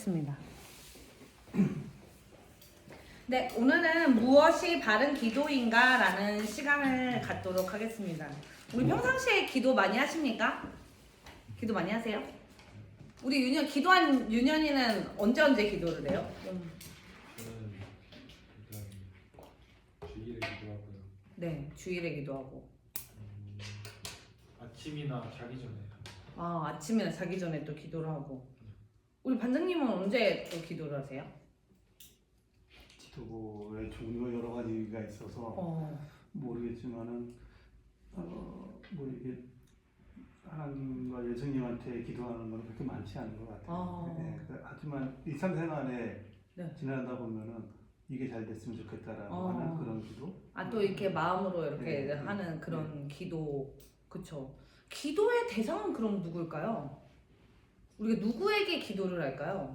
하겠습니다. 네, 오늘은 무엇이 바른 기도인가 라는 시간을 갖도록 하겠습니다. 우리 평상시에 기도 많이 하십니까? 기도 많이 하세요? 우리 기도한 윤현이는 언제 기도를 해요? 저는 일단 주일에 기도하고요. 네, 주일에 기도하고. 아침이나 자기 전에. 아침이나 자기 전에 또 기도를 하고. 우리 반장님은 언제 또 기도를 하세요? 기도의 종류가 여러 가지가 있어서 모르겠지만은 뭐 이게 하나님과 예수님한테 기도하는 건 그렇게 많지 않은 것 같아요. 네, 하지만 일상생활에 네. 지나다 보면은 이게 잘 됐으면 좋겠다라고 하는 그런 기도. 또 이렇게 마음으로 이렇게 하는 그런 기도, 그쵸? 기도의 대상은 그럼 누구일까요? 우리가 누구에게 기도를 할까요?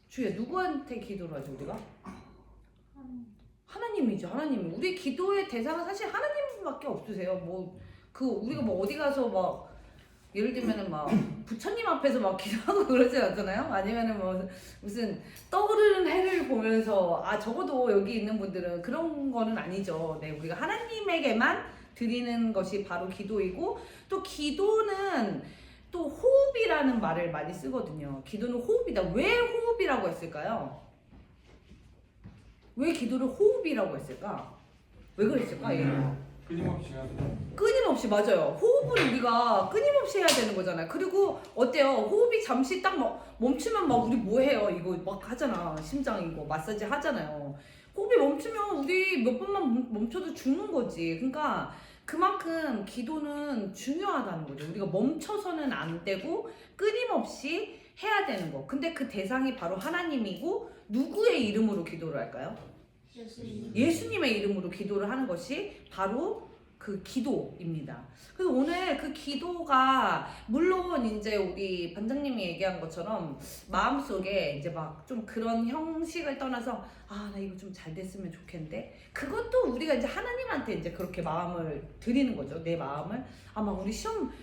주야, 누구한테 기도를 하죠 우리가? 하나님이죠, 하나님. 우리 기도의 대상은 사실 하나님밖에 없으세요. 우리가 어디 가서 예를 들면은 부처님 앞에서 기도하고 그러지 않잖아요? 아니면은 무슨 떠오르는 해를 보면서 적어도 여기 있는 분들은 그런 거는 아니죠. 네, 우리가 하나님에게만 드리는 것이 바로 기도이고, 또 기도는 또 호흡이라는 말을 많이 쓰거든요. 기도는 호흡이다. 왜 호흡이라고 했을까요? 왜 기도를 호흡이라고 했을까? 왜 그랬을까? 끊임없이 해야 돼요. 끊임없이, 맞아요. 호흡을 우리가 끊임없이 해야 되는 거잖아요. 그리고 어때요? 호흡이 잠시 딱 멈추면 우리 뭐 해요? 이거 하잖아. 심장 이거 마사지 하잖아요. 호흡이 멈추면 우리 몇 번만 멈춰도 죽는 거지. 그러니까 그만큼 기도는 중요하다는 거죠. 우리가 멈춰서는 안 되고 끊임없이 해야 되는 거. 근데 그 대상이 바로 하나님이고, 누구의 이름으로 기도를 할까요? 예수님의 이름으로 기도를 하는 것이 바로 그 기도입니다. 그래서 오늘 그 기도가, 물론 이제 우리 반장님이 얘기한 것처럼 마음속에 이제 좀 그런 형식을 떠나서 나 이거 좀 잘 됐으면 좋겠는데, 그것도 우리가 이제 하나님한테 이제 그렇게 마음을 드리는 거죠. 내 마음을. 우리 시험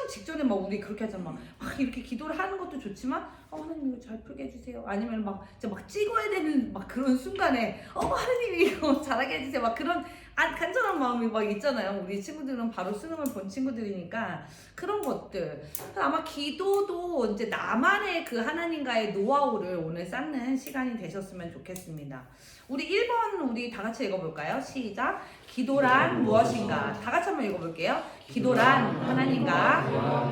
직전에 우리 그렇게 하잖아. 이렇게 기도를 하는 것도 좋지만, 하나님 이거 잘 풀게 해주세요. 아니면 진짜 찍어야 되는 그런 순간에, 하나님 이거 잘하게 해주세요. 그런 간절한 마음이 있잖아요. 우리 친구들은 바로 수능을 본 친구들이니까 그런 것들. 아마 기도도 이제 나만의 그 하나님과의 노하우를 오늘 쌓는 시간이 되셨으면 좋겠습니다. 우리 1번 우리 다 같이 읽어볼까요? 시작. 기도란 무엇인가? 다 같이 한번 읽어볼게요. 기도란 하나님과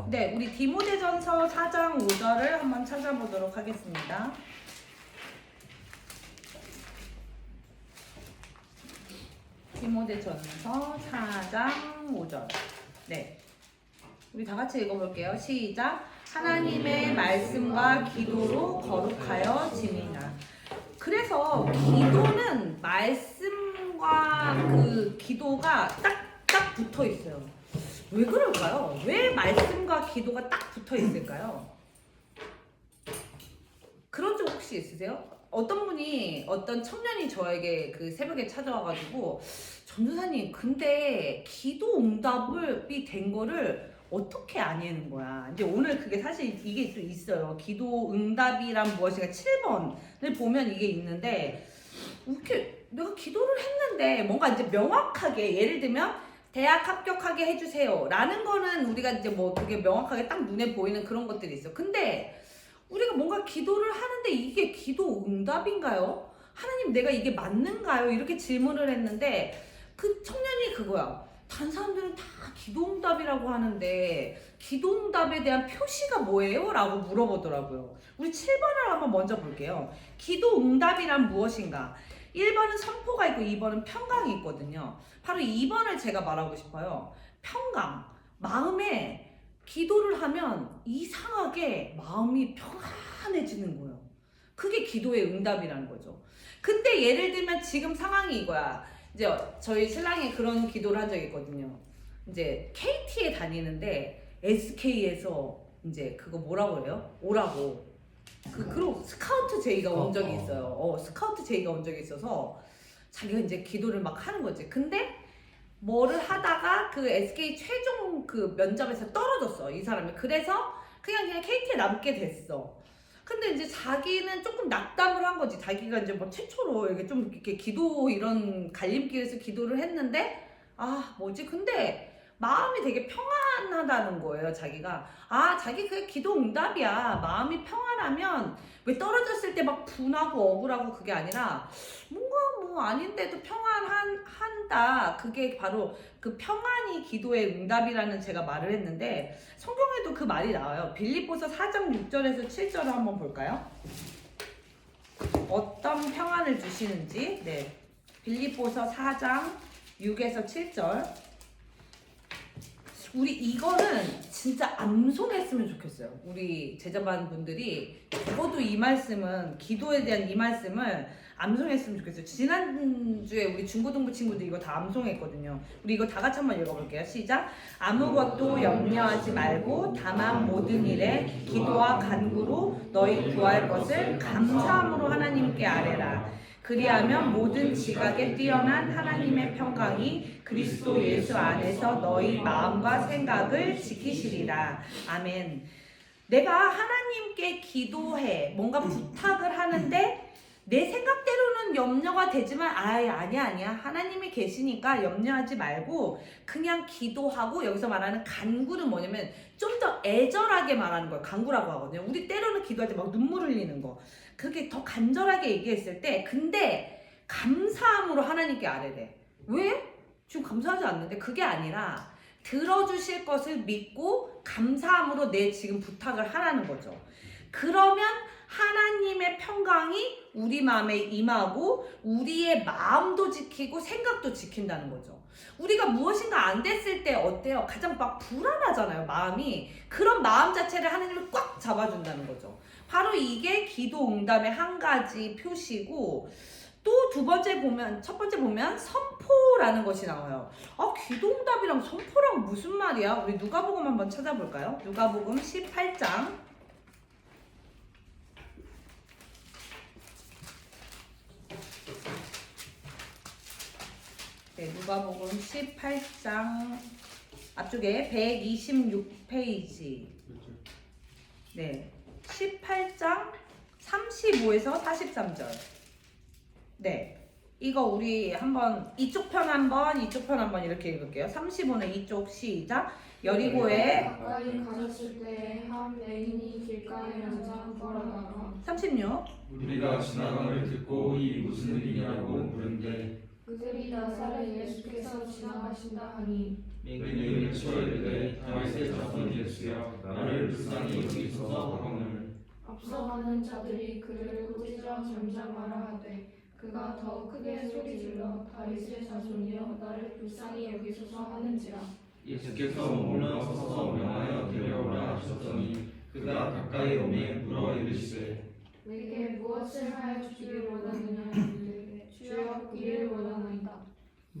네, 우리 디모데전서 4장 5절을 한번 찾아보도록 하겠습니다. 디모데전서 4장 5절. 네, 우리 다 같이 읽어볼게요. 시작. 하나님의 말씀과 기도로 거룩하여 지니라. 그래서 기도는 말씀과 그 기도가 딱 붙어 있어요. 왜 그럴까요? 왜 말씀과 기도가 딱 붙어 있을까요? 그런 적 혹시 있으세요? 어떤 청년이 저에게 그 새벽에 찾아와가지고, 전도사님, 근데 기도 응답이 된 거를 어떻게 아냐는 거야. 이제 오늘 그게 사실 이게 또 있어요. 기도 응답이란 무엇인가 7번을 보면 이게 있는데, 이렇게 내가 기도를 했는데 뭔가 이제 명확하게, 예를 들면 대학 합격하게 해주세요 라는 거는 우리가 이제 되게 명확하게 딱 눈에 보이는 그런 것들이 있어. 근데 우리가 뭔가 기도를 하는데 이게 기도 응답인가요? 하나님, 내가 이게 맞는가요? 이렇게 질문을 했는데, 그 청년이 그거야. 다른 사람들은 다 기도 응답이라고 하는데 기도 응답에 대한 표시가 뭐예요? 라고 물어보더라고요. 우리 7번을 한번 먼저 볼게요. 기도 응답이란 무엇인가? 1번은 선포가 있고 2번은 평강이 있거든요. 바로 2번을 제가 말하고 싶어요. 평강. 마음에 기도를 하면 이상하게 마음이 평안해지는 거예요. 그게 기도의 응답이라는 거죠. 근데 예를 들면 지금 상황이 이거야. 이제 저희 신랑이 그런 기도를 한 적이 있거든요. 이제 KT에 다니는데 SK에서 이제 그거 뭐라고 해요? 오라고. 그리고 스카우트 제의가 온 적이 있어요. 스카우트 제의가 온 적이 있어서 자기가 이제 기도를 막 하는 거지. 근데 뭐를 하다가 그 SK 최종 그 면접에서 떨어졌어 이 사람이. 그래서 그냥 KT에 남게 됐어. 근데 이제 자기는 조금 낙담을 한 거지. 자기가 이제 뭐 최초로 이렇게 좀 이렇게 기도 이런 갈림길에서 기도를 했는데 뭐지? 근데 마음이 되게 평안하다는 거예요. 자기가 자기 그게 기도 응답이야. 마음이 평안하면 왜 떨어졌을 때 막 분하고 억울하고 그게 아니라 뭔가 뭐 아닌데도 평안한다. 그게 바로 그 평안이 기도의 응답이라는 제가 말을 했는데 성경에도 그 말이 나와요. 빌립보서 4장 6절에서 7절을 한번 볼까요? 어떤 평안을 주시는지. 네, 빌립보서 4장 6에서 7절. 우리 이거는 진짜 암송했으면 좋겠어요. 우리 제자반 분들이 적어도 이 말씀은, 기도에 대한 이 말씀을 암송했으면 좋겠어요. 지난주에 우리 중고등부 친구들 이거 다 암송했거든요. 우리 이거 다 같이 한번 읽어볼게요. 시작. 아무것도 염려하지 말고 다만 모든 일에 기도와 간구로 너희 구할 것을 감사함으로 하나님께 아뢰라. 그리하면 모든 지각에 뛰어난 하나님의 평강이 그리스도 예수 안에서 너희 마음과 생각을 지키시리라. 아멘. 내가 하나님께 기도해 뭔가 부탁을 하는데 내 생각대로는 염려가 되지만 아니야 하나님이 계시니까 염려하지 말고 그냥 기도하고, 여기서 말하는 간구는 뭐냐면 좀 더 애절하게 말하는 거예요. 간구라고 하거든요. 우리 때로는 기도할 때 막 눈물 흘리는 거, 그게 더 간절하게 얘기했을 때 근데 감사함으로 하나님께 아뢰래. 왜? 지금 감사하지 않는데? 그게 아니라 들어주실 것을 믿고 감사함으로 내 지금 부탁을 하라는 거죠. 그러면 하나님의 평강이 우리 마음에 임하고 우리의 마음도 지키고 생각도 지킨다는 거죠. 우리가 무엇인가 안 됐을 때 어때요? 가장 막 불안하잖아요, 마음이. 그런 마음 자체를 하나님이 꽉 잡아준다는 거죠. 바로 이게 기도 응답의 한 가지 표시고, 또 두 번째 보면, 첫 번째 보면 선포라는 것이 나와요. 기도 응답이랑 선포랑 무슨 말이야? 우리 누가복음 한번 찾아볼까요? 누가복음 18장. 네, 누가복음 18장 앞쪽에 126페이지. 네, 18장 35에서 43절. 네, 이거 우리 한번 이쪽 편 한번 이렇게 읽을게요. 35는 이쪽 시작. 여리고에 가까이 가셨을 때 한 맹인이 길가에 앉아 걸어다가 36. 우리가 지나감을 듣고 이 무슨 일이냐고 물은데 그들이 나사렛 예수께서 지나가신다 하니 맹인을 치러 이르되 다윗의 자손 예수여 나를 불쌍히 여기소서 하거늘 앞서가는 자들이 그를 꾸짖어 잠잠하라 하되 그가 더 크게 소리질러 다윗의 자손이여 나를 불쌍히 여기소서 하는지라. 예수께서 올라서서 명하여 데려오라 하셨더니 그가 가까이 오매 물어 이르시되 내게 무엇을 하여 주기를 원하느냐 이르되 주여 이를 원하나이다.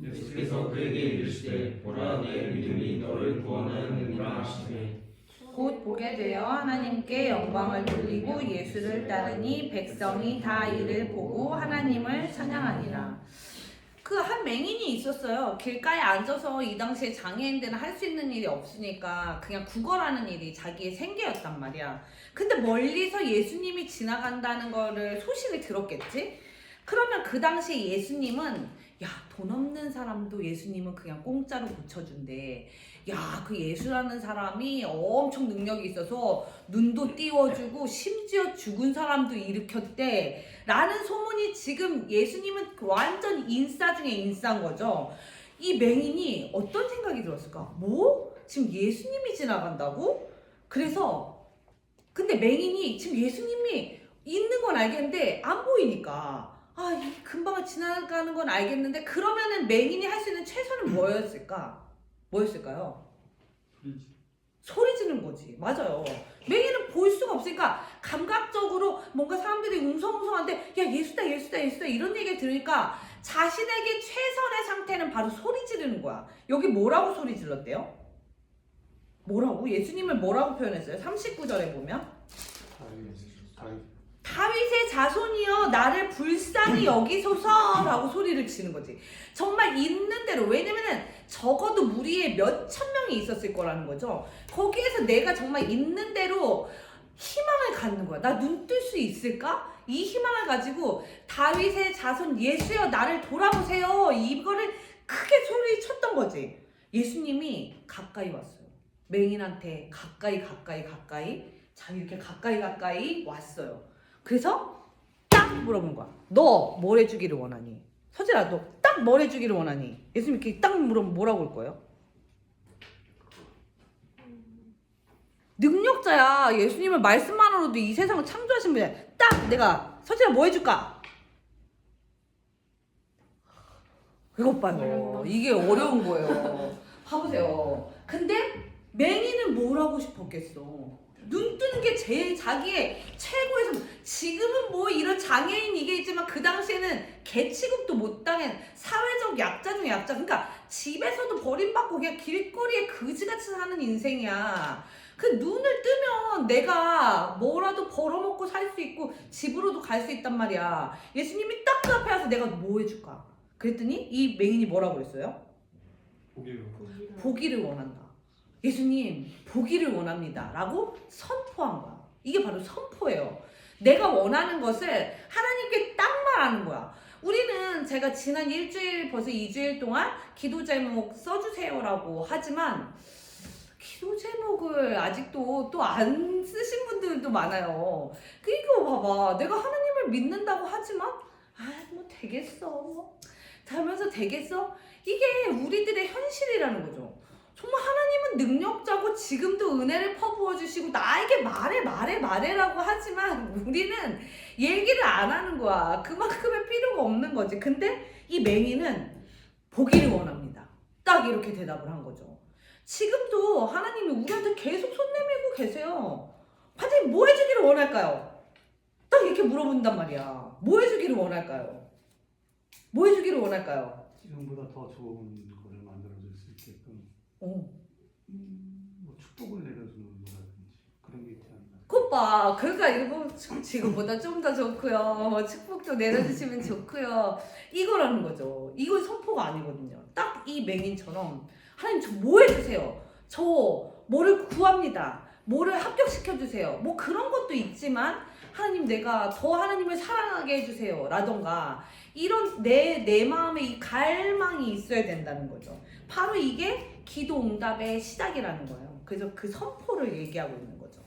예수께서 그에게 이르시되 보라 내 믿음이 너를 구원하느니라 하시되 곧 보게 되어 하나님께 영광을 돌리고 예수를 따르니 백성이 다 이를 보고 하나님을 찬양하니라. 그 한 맹인이 있었어요. 길가에 앉아서 이 당시에 장애인들은 할 수 있는 일이 없으니까 그냥 구걸하는 일이 자기의 생계였단 말이야. 근데 멀리서 예수님이 지나간다는 거를 소식을 들었겠지? 그러면 그 당시에 예수님은 돈 없는 사람도 예수님은 그냥 공짜로 고쳐준대. 그 예수라는 사람이 엄청 능력이 있어서 눈도 띄워주고 심지어 죽은 사람도 일으켰대 라는 소문이, 지금 예수님은 완전 인싸 중에 인싸인 거죠. 이 맹인이 어떤 생각이 들었을까? 지금 예수님이 지나간다고? 그래서 근데 맹인이 지금 예수님이 있는 건 알겠는데 안 보이니까 금방 지나가는 건 알겠는데, 그러면은 맹인이 할 수 있는 최선은 뭐였을까요? 소리 지르는 거지. 맞아요. 맹인은 볼 수가 없으니까 감각적으로 뭔가 사람들이 웅성웅성한데 예수다 이런 얘기를 들으니까 자신에게 최선의 상태는 바로 소리 지르는 거야. 여기 뭐라고 소리 질렀대요? 예수님을 뭐라고 표현했어요? 39절에 보면 다윗의 자손이여 나를 불쌍히 여기소서라고 소리를 치는 거지. 정말 있는 대로. 왜냐면은 적어도 무리에 몇천 명이 있었을 거라는 거죠. 거기에서 내가 정말 있는 대로 희망을 갖는 거야. 나 눈 뜰 수 있을까? 이 희망을 가지고 다윗의 자손 예수여 나를 돌아보세요. 이거를 크게 소리 쳤던 거지. 예수님이 가까이 왔어요. 맹인한테 가까이 자 이렇게 가까이 왔어요. 그래서 딱 물어본 거야. 너 뭘 해주기를 원하니? 서진아 너 딱 뭘 해주기를 원하니? 예수님 이렇게 딱 물으면 뭐라고 할 거예요? 능력자야. 예수님은 말씀만으로도 이 세상을 창조하신 분이야. 딱 내가 서진아 뭐 해줄까? 이것 봐요. 이게 어려운 거예요. 봐보세요. 근데 맹인은 뭘 하고 싶었겠어? 눈 뜨는 게 제일 자기의 최고에서. 지금은 뭐 이런 장애인 이게 있지만 그 당시에는 개 취급도 못 당한 사회적 약자 중에 약자. 그러니까 집에서도 버림받고 그냥 길거리에 그지같이 사는 인생이야. 그 눈을 뜨면 내가 뭐라도 벌어먹고 살 수 있고 집으로도 갈 수 있단 말이야. 예수님이 딱 그 앞에 와서 내가 뭐 해줄까? 그랬더니 이 맹인이 뭐라고 그랬어요? 보기를 원한다. 예수님 보기를 원합니다 라고 선포한 거야. 이게 바로 선포예요. 내가 원하는 것을 하나님께 딱 말하는 거야. 우리는 제가 지난 일주일 벌써 2주일 동안 기도 제목 써주세요 라고 하지만 기도 제목을 아직도 또 안 쓰신 분들도 많아요. 이거 봐봐. 내가 하나님을 믿는다고 하지만 뭐 되겠어. 살면서 되겠어? 이게 우리들의 현실이라는 거죠. 정말 하나님은 능력자고 지금도 은혜를 퍼부어 주시고 나에게 말해라고 하지만 우리는 얘기를 안 하는 거야. 그만큼의 필요가 없는 거지. 근데 이 맹인은 보기를 원합니다. 딱 이렇게 대답을 한 거죠. 지금도 하나님이 우리한테 계속 손 내밀고 계세요. 하나님 뭐 해주기를 원할까요? 딱 이렇게 물어본단 말이야. 뭐 해주기를 원할까요? 뭐 해주기를 원할까요? 지금보다 더 좋은 거를 만들어줄 수 있게끔 뭐 축복을 내려주는 거라든지 그런 게 있지 않나. 그것 봐. 그러니까 이거 지금보다 좀 더 좋고요. 뭐 축복도 내려주시면 좋고요. 이거라는 거죠. 이건 선포가 아니거든요. 딱 이 맹인처럼 하나님 저 뭐 해주세요. 저 뭐를 구합니다. 뭐를 합격시켜주세요. 뭐 그런 것도 있지만 하나님 내가 더 하나님을 사랑하게 해주세요 라던가 이런 내 마음에 이 갈망이 있어야 된다는 거죠. 바로 이게 기도 응답의 시작이라는 거예요. 그래서 그 선포를 얘기하고 있는 거죠.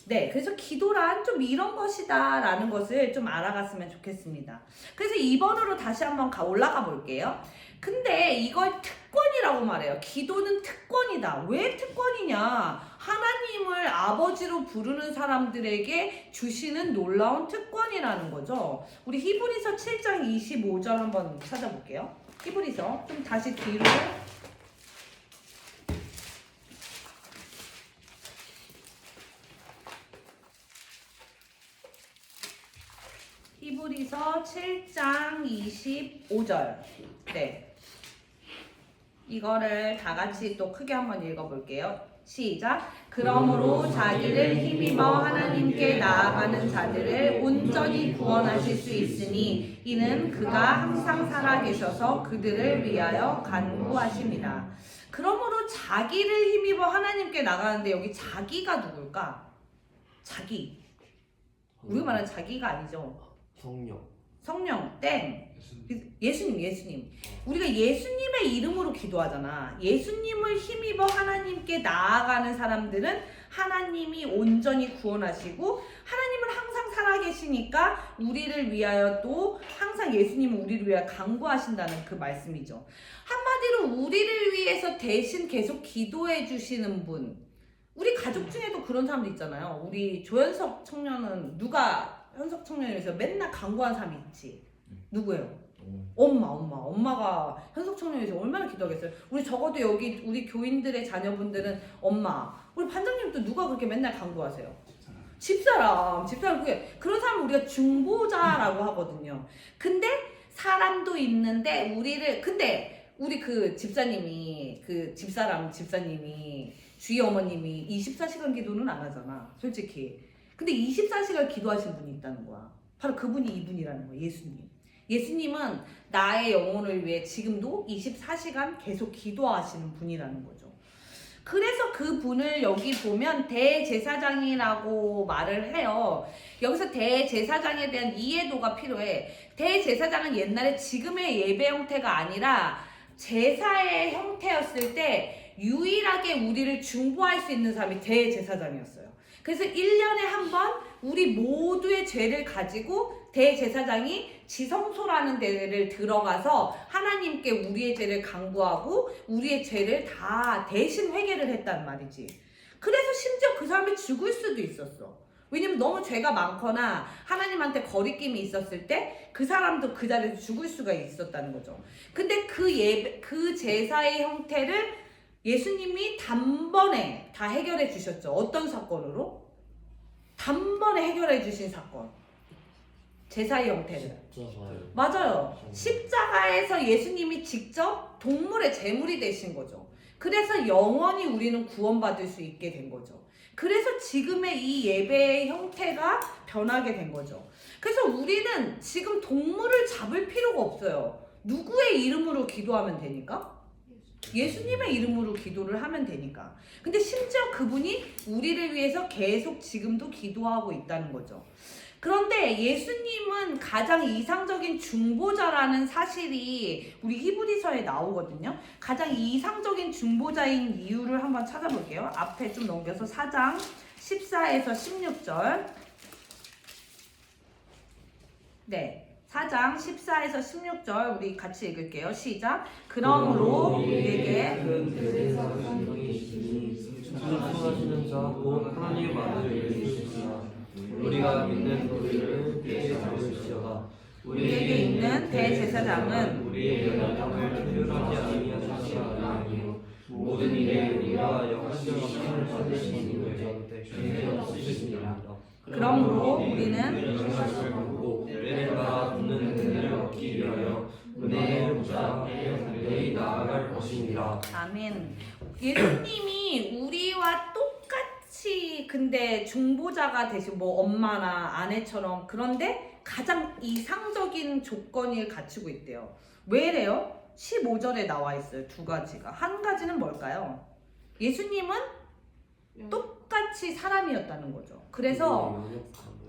네, 그래서 기도란 좀 이런 것이다 라는 것을 좀 알아갔으면 좋겠습니다. 그래서 2번으로 다시 한번 올라가 볼게요. 근데 이걸 특권이라고 말해요. 기도는 특권이다. 왜 특권이냐? 하나님을 아버지로 부르는 사람들에게 주시는 놀라운 특권이라는 거죠. 우리 히브리서 7장 25절 한번 찾아볼게요. 히브리서 좀 다시 뒤로. 히브리서 7장 25절. 네. 이거를 다 같이 또 크게 한번 읽어볼게요. 시작. 그러므로 자기를 힘입어 하나님께 나아가는 자들을 온전히 구원하실 수 있으니 이는 그가 항상 살아계셔서 그들을 위하여 간구하심이라. 그러므로 자기를 힘입어 하나님께 나가는데 여기 자기가 누굴까? 자기. 우리가 말하는 자기가 아니죠. 성령 땡. 예수님. 우리가 예수님의 이름으로 기도하잖아. 예수님을 힘입어 하나님께 나아가는 사람들은 하나님이 온전히 구원하시고 하나님은 항상 살아계시니까 우리를 위하여 또 항상 예수님은 우리를 위하여 간구하신다는 그 말씀이죠. 한마디로 우리를 위해서 대신 계속 기도해 주시는 분. 우리 가족 중에도 그런 사람도 있잖아요. 우리 조현석 청년은 누가 현석 청년에서 맨날 간구한 사람이 있지. 누구예요? 엄마가 현석 청년에서 얼마나 기도하겠어요. 우리 적어도 여기 우리 교인들의 자녀분들은 엄마. 우리 반장님도 누가 그렇게 맨날 간구하세요? 집사람 그게 그런 사람 우리가 중보자라고 하거든요. 근데 사람도 있는데 근데 우리 그 집사님이 그 집사님이 주희 어머님이 24시간 기도는 안 하잖아. 솔직히. 근데 24시간 기도하신 분이 있다는 거야. 바로 그분이 이분이라는 거야. 예수님. 예수님은 나의 영혼을 위해 지금도 24시간 계속 기도하시는 분이라는 거죠. 그래서 그 분을 여기 보면 대제사장이라고 말을 해요. 여기서 대제사장에 대한 이해도가 필요해. 대제사장은 옛날에 지금의 예배 형태가 아니라 제사의 형태였을 때 유일하게 우리를 중보할 수 있는 사람이 대제사장이었어요. 그래서 1년에 한 번 우리 모두의 죄를 가지고 대제사장이 지성소라는 데를 들어가서 하나님께 우리의 죄를 간구하고 우리의 죄를 다 대신 회개를 했단 말이지. 그래서 심지어 그 사람이 죽을 수도 있었어. 왜냐면 너무 죄가 많거나 하나님한테 거리낌이 있었을 때 그 사람도 그 자리에서 죽을 수가 있었다는 거죠. 근데 그 제사의 형태를 예수님이 단번에 다 해결해 주셨죠. 어떤 사건으로? 단번에 해결해 주신 사건. 제사의 형태를. 맞아요. 십자가에서 예수님이 직접 동물의 제물이 되신 거죠. 그래서 영원히 우리는 구원받을 수 있게 된 거죠. 그래서 지금의 이 예배의 형태가 변하게 된 거죠. 그래서 우리는 지금 동물을 잡을 필요가 없어요. 누구의 이름으로 기도하면 되니까? 예수님의 이름으로 기도를 하면 되니까. 근데 심지어 그분이 우리를 위해서 계속 지금도 기도하고 있다는 거죠. 그런데 예수님은 가장 이상적인 중보자라는 사실이 우리 히브리서에 나오거든요. 가장 이상적인 중보자인 이유를 한번 찾아볼게요. 앞에 좀 넘겨서 4장 14에서 16절. 네, 4장 14에서 16절 우리 같이 읽을게요. 시작. 그러므로 우리에게 승하시는 자 곧 하나님의 아들 예수시라. 우리가 믿는 그를 피해 잡으시어다. 우리에게 있는 대제사장은 우리의 연약함을 특별하지 아니하는 자가 아니요 모든 일에 우리가 역할적인 힘을 받으시는 것에 죄 없으십니다. 그러므로 우리는 영광을 받고 때를 받아 붙는 은혜를 얻기 위하여 은혜의 보좌에 달리 나아갈 것입니다. 아멘. 예수님이 우리와 똑같이 근데 중보자가 되신 뭐 엄마나 아내처럼 그런데 가장 이상적인 조건을 갖추고 있대요. 왜래요? 15절에 나와 있어요. 두 가지가. 한 가지는 뭘까요? 예수님은 똑같이 사람이었다는 거죠. 그래서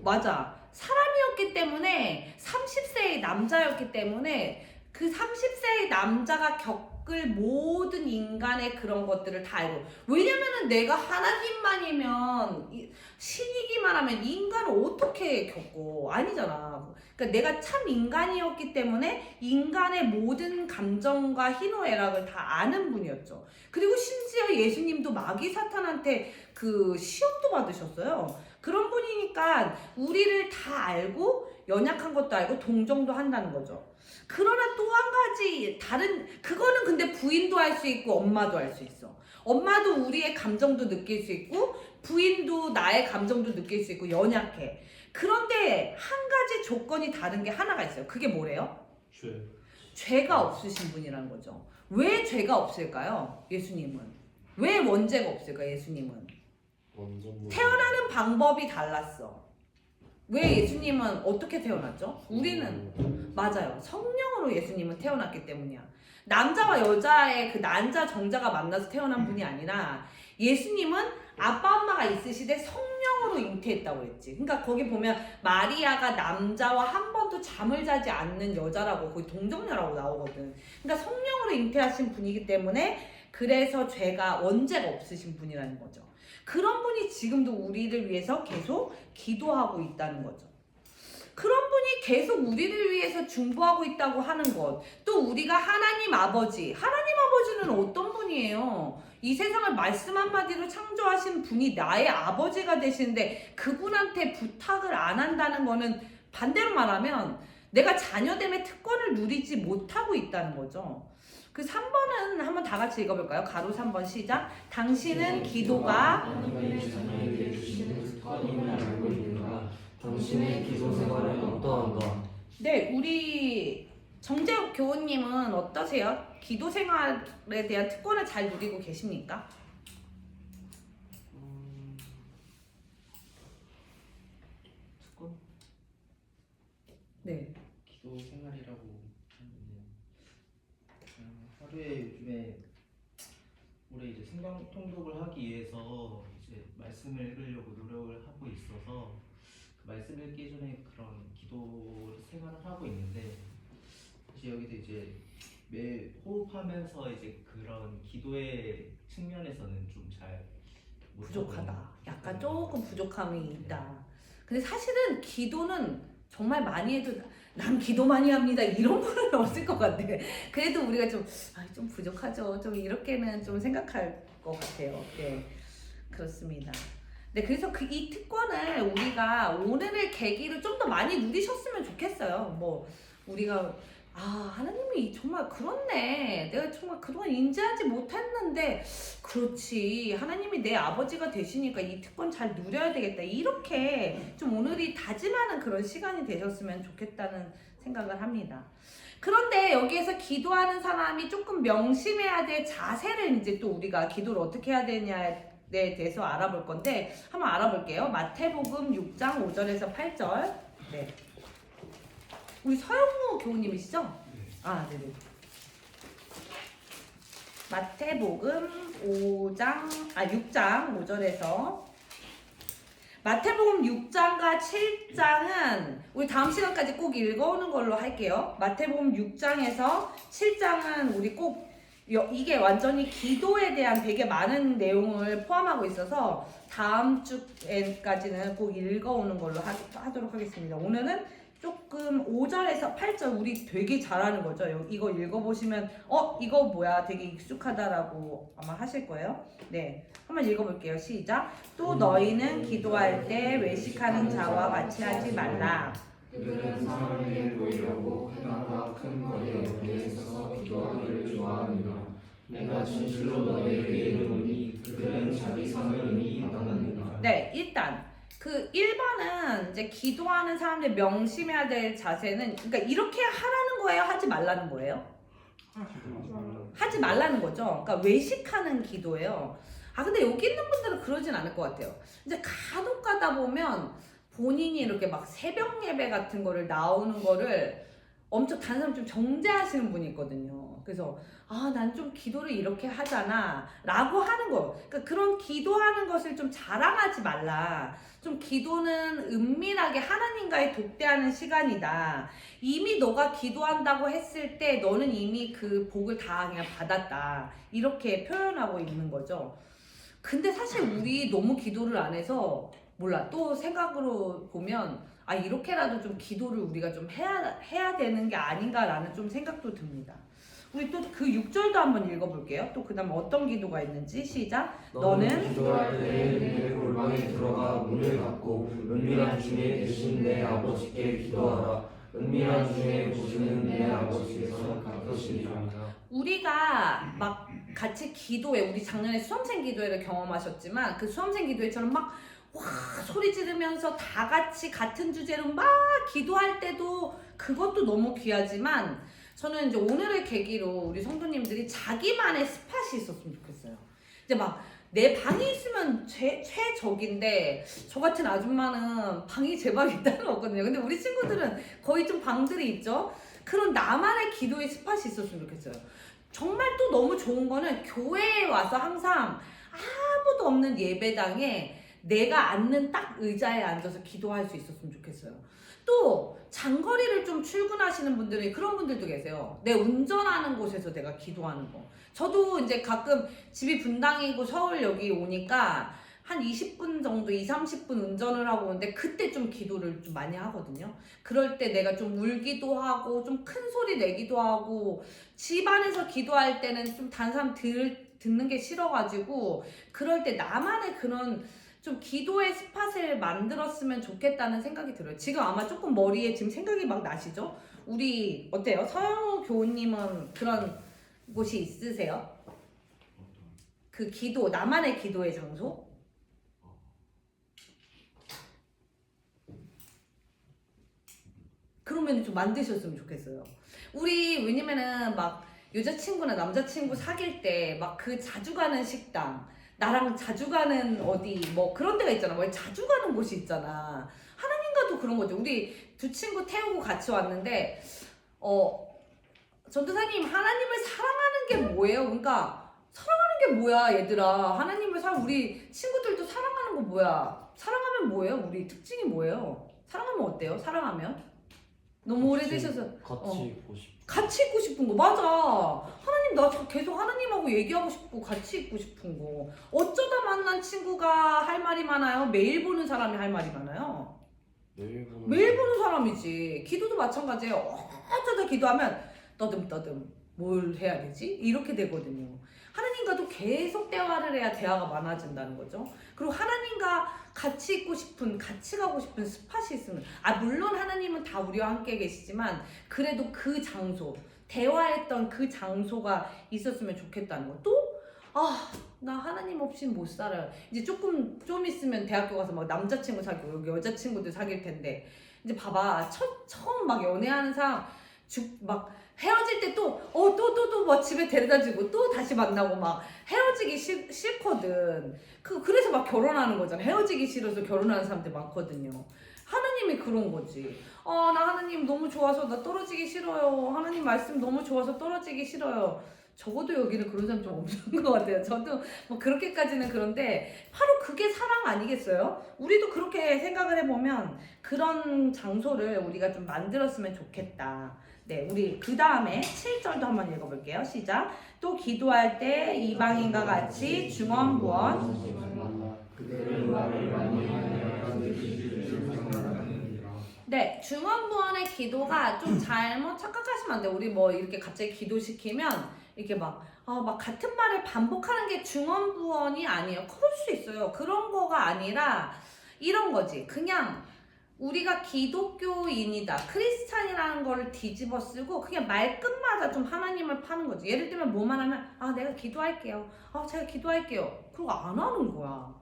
맞아. 사람이었기 때문에 30세의 남자였기 때문에 그 30세의 남자가 겪을 모든 인간의 그런 것들을 다 알고. 왜냐면은 내가 하나님만이면 신이기만 하면 인간을 어떻게 겪고 아니잖아. 그러니까 내가 참 인간이었기 때문에 인간의 모든 감정과 희노애락을 다 아는 분이었죠. 그리고 심지어 예수님도 마귀 사탄한테 그 시험도 받으셨어요. 그런 분이니까 우리를 다 알고 연약한 것도 알고 동정도 한다는 거죠. 그러나 또 한 가지 다른 그거는 근데 부인도 할 수 있고 엄마도 할 수 있어. 엄마도 우리의 감정도 느낄 수 있고 부인도 나의 감정도 느낄 수 있고 연약해. 그런데 한 가지 조건이 다른 게 하나가 있어요. 그게 뭐래요? 죄가 없으신 분이라는 거죠. 왜 죄가 없을까요? 예수님은. 왜 원죄가 없을까? 예수님은. 태어나는 방법이 달랐어. 왜 예수님은 어떻게 태어났죠? 우리는 맞아요. 성령으로 예수님은 태어났기 때문이야. 남자와 여자의 그 난자 정자가 만나서 태어난 분이 아니라 예수님은 아빠 엄마가 있으시되 성령으로 잉태했다고 했지. 그러니까 거기 보면 마리아가 남자와 한 번도 잠을 자지 않는 여자라고 거기 동정녀라고 나오거든. 그러니까 성령으로 잉태하신 분이기 때문에 그래서 죄가 원죄가 없으신 분이라는 거죠. 그런 분이 지금도 우리를 위해서 계속 기도하고 있다는 거죠. 그런 분이 계속 우리를 위해서 중보하고 있다고 하는 것. 또 우리가 하나님 아버지는 어떤 분이에요? 이 세상을 말씀 한마디로 창조하신 분이 나의 아버지가 되시는데 그분한테 부탁을 안 한다는 거는 반대로 말하면 내가 자녀됨의 특권을 누리지 못하고 있다는 거죠. 그 3번은 한번 다 같이 읽어볼까요? 가로 3번 시작. 당신은 기도가 당신의 기도 생활은 어떠한가? 네, 우리 정재욱 교우님은 어떠세요? 기도 생활에 대한 특권을 잘 누리고 계십니까? 네. 기도 생활이라고 하면은 하루에 요즘에 올해 이제 성경 통독을 하기 위해서 이제 말씀을 읽으려고 노력을 하고 있어서 그 말씀 읽기 전에 그런 기도 생활을 하고 있는데 사실 여기서 이제 매 호흡하면서 이제 그런 기도의 측면에서는 좀 잘 부족하다. 약간 조금 부족함이 있다. 근데 사실은 기도는 정말 많이 해도 난 기도 많이 합니다 이런 분은 없을 것 같아. 그래도 우리가 좀 부족하죠. 좀 이렇게는 좀 생각할 것 같아요. 네, 그렇습니다. 네, 그래서 이 특권을 우리가 오늘을 계기로 좀 더 많이 누리셨으면 좋겠어요. 뭐 우리가 하나님이 정말 그렇네. 내가 정말 그동안 인지하지 못했는데 그렇지. 하나님이 내 아버지가 되시니까 이 특권 잘 누려야 되겠다. 이렇게 좀 오늘이 다짐하는 그런 시간이 되셨으면 좋겠다는 생각을 합니다. 그런데 여기에서 기도하는 사람이 조금 명심해야 될 자세를 이제 또 우리가 기도를 어떻게 해야 되냐에 대해서 알아볼 건데 한번 알아볼게요. 마태복음 6장 5절에서 8절. 네. 우리 서영우 교우님이시죠? 네네. 마태복음 6장 5절에서 마태복음 6장과 7장은 우리 다음 시간까지 꼭 읽어오는 걸로 할게요. 마태복음 6장에서 7장은 우리 꼭 이게 완전히 기도에 대한 되게 많은 내용을 포함하고 있어서 다음 주까지는 꼭 읽어오는 걸로 하도록 하겠습니다. 오늘은 조금 5절에서 8절 우리 되게 잘하는 거죠. 이거 읽어보시면 이거 뭐야 되게 익숙하다라고 아마 하실 거예요. 네, 한번 읽어볼게요. 시작. 또 너희는 기도할 때 외식하는 자와 같이 하지 말라. 그들은 사람에게 보이려고 회당과 큰 거리 옆에 서서 기도하기를 좋아하느니라. 내가 진실로 너희에게 이르노니 그들은 자기 상을 이미 받았느니라. 네, 일단 그 1번은 이제 기도하는 사람들 명심해야 될 자세는 그러니까 이렇게 하라는 거예요? 하지 말라는 거예요? 하지 말라는 거죠. 그러니까 외식하는 기도예요. 근데 여기 있는 분들은 그러진 않을 것 같아요. 이제 간혹 가다 보면 본인이 이렇게 막 새벽 예배 같은 거를 나오는 거를 엄청 다른 사람 좀 정죄하시는 분이 있거든요. 그래서 난 좀 기도를 이렇게 하잖아 라고 하는 거. 그러니까 그런 기도하는 것을 좀 자랑하지 말라. 좀 기도는 은밀하게 하나님과의 독대하는 시간이다. 이미 너가 기도한다고 했을 때 너는 이미 그 복을 다 그냥 받았다. 이렇게 표현하고 있는 거죠. 근데 사실 우리 너무 기도를 안 해서 몰라. 또 생각으로 보면 이렇게라도 좀 기도를 우리가 좀 해야 되는 게 아닌가라는 좀 생각도 듭니다. 우리 또 그 6절도 한번 읽어볼게요. 또 그 다음 어떤 기도가 있는지 시작. 너는 기도할 때 내 골방에 들어가 문을 닫고 은밀한 중에 계신 내 아버지께 기도하라. 은밀한 중에 보시는 내 아버지께서 가까우시니라. 우리가 막 같이 기도회, 우리 작년에 수험생 기도회를 경험하셨지만 그 수험생 기도회처럼 막 소리 지르면서 다 같이 같은 주제로 막 기도할 때도 그것도 너무 귀하지만 저는 이제 오늘을 계기로 우리 성도님들이 자기만의 스팟이 있었으면 좋겠어요. 이제 막 내 방이 있으면 최적인데 저 같은 아줌마는 방이 제발 있다는 없거든요. 근데 우리 친구들은 거의 좀 방들이 있죠. 그런 나만의 기도의 스팟이 있었으면 좋겠어요. 정말 또 너무 좋은 거는 교회에 와서 항상 아무도 없는 예배당에 내가 앉는 딱 의자에 앉아서 기도할 수 있었으면 좋겠어요. 또 장거리를 좀 출근하시는 분들이 그런 분들도 계세요. 내 운전하는 곳에서 내가 기도하는 거. 저도 이제 가끔 집이 분당이고 서울역이 오니까 한 20분 정도, 20-30분 운전을 하고 오는데 그때 좀 기도를 좀 많이 하거든요. 그럴 때 내가 좀 울기도 하고 좀 큰 소리 내기도 하고 집 안에서 기도할 때는 좀 다른 사람 듣는 게 싫어가지고 그럴 때 나만의 그런 좀 기도의 스팟을 만들었으면 좋겠다는 생각이 들어요. 지금 아마 조금 머리에 지금 생각이 막 나시죠? 우리 어때요? 서영우 교우님은 그런 곳이 있으세요? 그 기도, 나만의 기도의 장소? 그러면 좀 만드셨으면 좋겠어요. 우리 왜냐면은 막 여자친구나 남자친구 사귈 때 막 그 자주 가는 식당, 나랑 자주 가는 어디 뭐 그런 데가 있잖아. 뭐 자주 가는 곳이 있잖아. 하나님과도 그런 거죠. 우리 두 친구 태우고 같이 왔는데 전도사님 하나님을 사랑하는 게 뭐예요? 그러니까 사랑하는 게 뭐야 얘들아. 하나님을 우리 친구들도 사랑하는 거 뭐야? 사랑하면 뭐예요? 우리 특징이 뭐예요? 사랑하면 어때요? 사랑하면? 너무 오래되셔서 같이 있고 싶어. 같이 있고 싶은 거 맞아. 하나님 나 계속 하나님하고 얘기하고 싶고 같이 있고 싶은 거. 어쩌다 만난 친구가 할 말이 많아요? 매일 보는 사람이 할 말이 많아요? 매일 보는 사람이지. 기도도 마찬가지예요. 어쩌다 기도하면 떠듬떠듬 뭘 해야 되지? 이렇게 되거든요. 하나님과도 계속 대화를 해야 대화가 많아진다는 거죠. 그리고 하나님과 같이 있고 싶은, 같이 가고 싶은 스팟이 있으면, 물론 하나님은 다 우리와 함께 계시지만 그래도 그 장소, 대화했던 그 장소가 있었으면 좋겠다는 거. 또 나 하나님 없이는 못 살아요. 이제 좀 있으면 대학교 가서 막 남자친구 사귀고 여기 여자친구들 사귈 텐데, 이제 봐봐, 처음 막 연애하는 사람 막 헤어질 때 또 뭐 집에 데려다주고 또 다시 만나고 막 헤어지기 싫거든. 그래서 막 결혼하는 거잖아. 헤어지기 싫어서 결혼하는 사람들 많거든요. 하나님이 그런 거지. 나 하나님 너무 좋아서 나 떨어지기 싫어요. 하나님 말씀 너무 좋아서 떨어지기 싫어요. 적어도 여기는 그런 사람 좀 없는 것 같아요. 저도 뭐 그렇게까지는 그런데 바로 그게 사랑 아니겠어요? 우리도 그렇게 생각을 해보면 그런 장소를 우리가 좀 만들었으면 좋겠다. 네, 우리 그 다음에 7절도 한번 읽어볼게요. 시작. 또 기도할 때 이방인과 같이 중언부언. 네, 중언부언의 기도가 좀 잘못 착각하시면 안 돼요. 우리 뭐 이렇게 갑자기 기도시키면 이렇게 막 같은 말을 반복하는 게 중언부언이 아니에요. 그럴 수 있어요. 그런 거가 아니라 이런 거지. 그냥 우리가 기독교인이다, 크리스찬이라는 거를 뒤집어 쓰고 그냥 말끝마다 좀 하나님을 파는 거지. 예를 들면 뭐만 하면 내가 기도할게요. 제가 기도할게요. 그러고 안 하는 거야.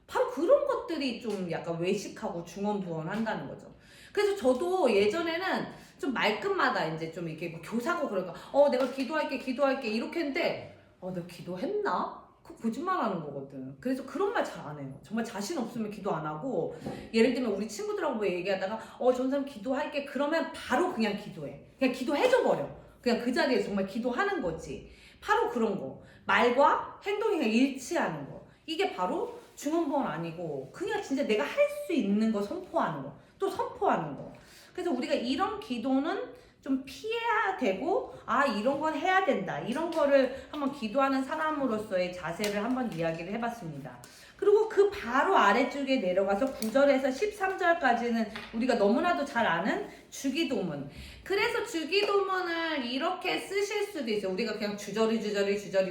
바로 그런 것들이 좀 약간 외식하고 중언부언 한다는 거죠. 그래서 저도 예전에는 좀 말끝마다 이제 좀 이렇게 뭐 교사고 그러니까 내가 기도할게 이렇게 했는데 내가 기도했나? 거짓말 하는 거거든. 그래서 그런 말 잘 안 해요. 정말 자신 없으면 기도 안 하고, 예를 들면 우리 친구들하고 뭐 얘기하다가 전사님 기도할게 그러면 바로 그냥 기도해. 그냥 기도해줘 버려. 그냥 그 자리에 정말 기도하는 거지. 바로 그런 거. 말과 행동이 그냥 일치하는 거. 이게 바로 중언부언 아니고 그냥 진짜 내가 할 수 있는 거 선포하는 거. 또 선포하는 거. 그래서 우리가 이런 기도는 좀 피해야 되고 이런 건 해야 된다. 이런 거를 한번 기도하는 사람으로서의 자세를 한번 이야기를 해봤습니다. 그리고 그 바로 아래쪽에 내려가서 9절에서 13절까지는 우리가 너무나도 잘 아는 주기도문. 그래서 주기도문을 이렇게 쓰실 수도 있어요. 우리가 그냥 주저리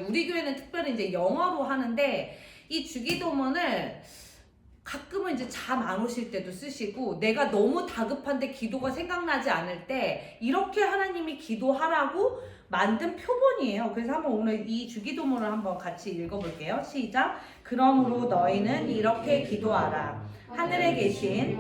우리 교회는 특별히 이제 영어로 하는데 이 주기도문을 가끔은 이제 잠 안 오실 때도 쓰시고, 내가 너무 다급한데 기도가 생각나지 않을 때 이렇게 하나님이 기도하라고 만든 표본이에요. 그래서 한번 오늘 이 주기도문을 한번 같이 읽어볼게요. 시작. 그러므로 너희는 이렇게 기도하라. 하늘에 계신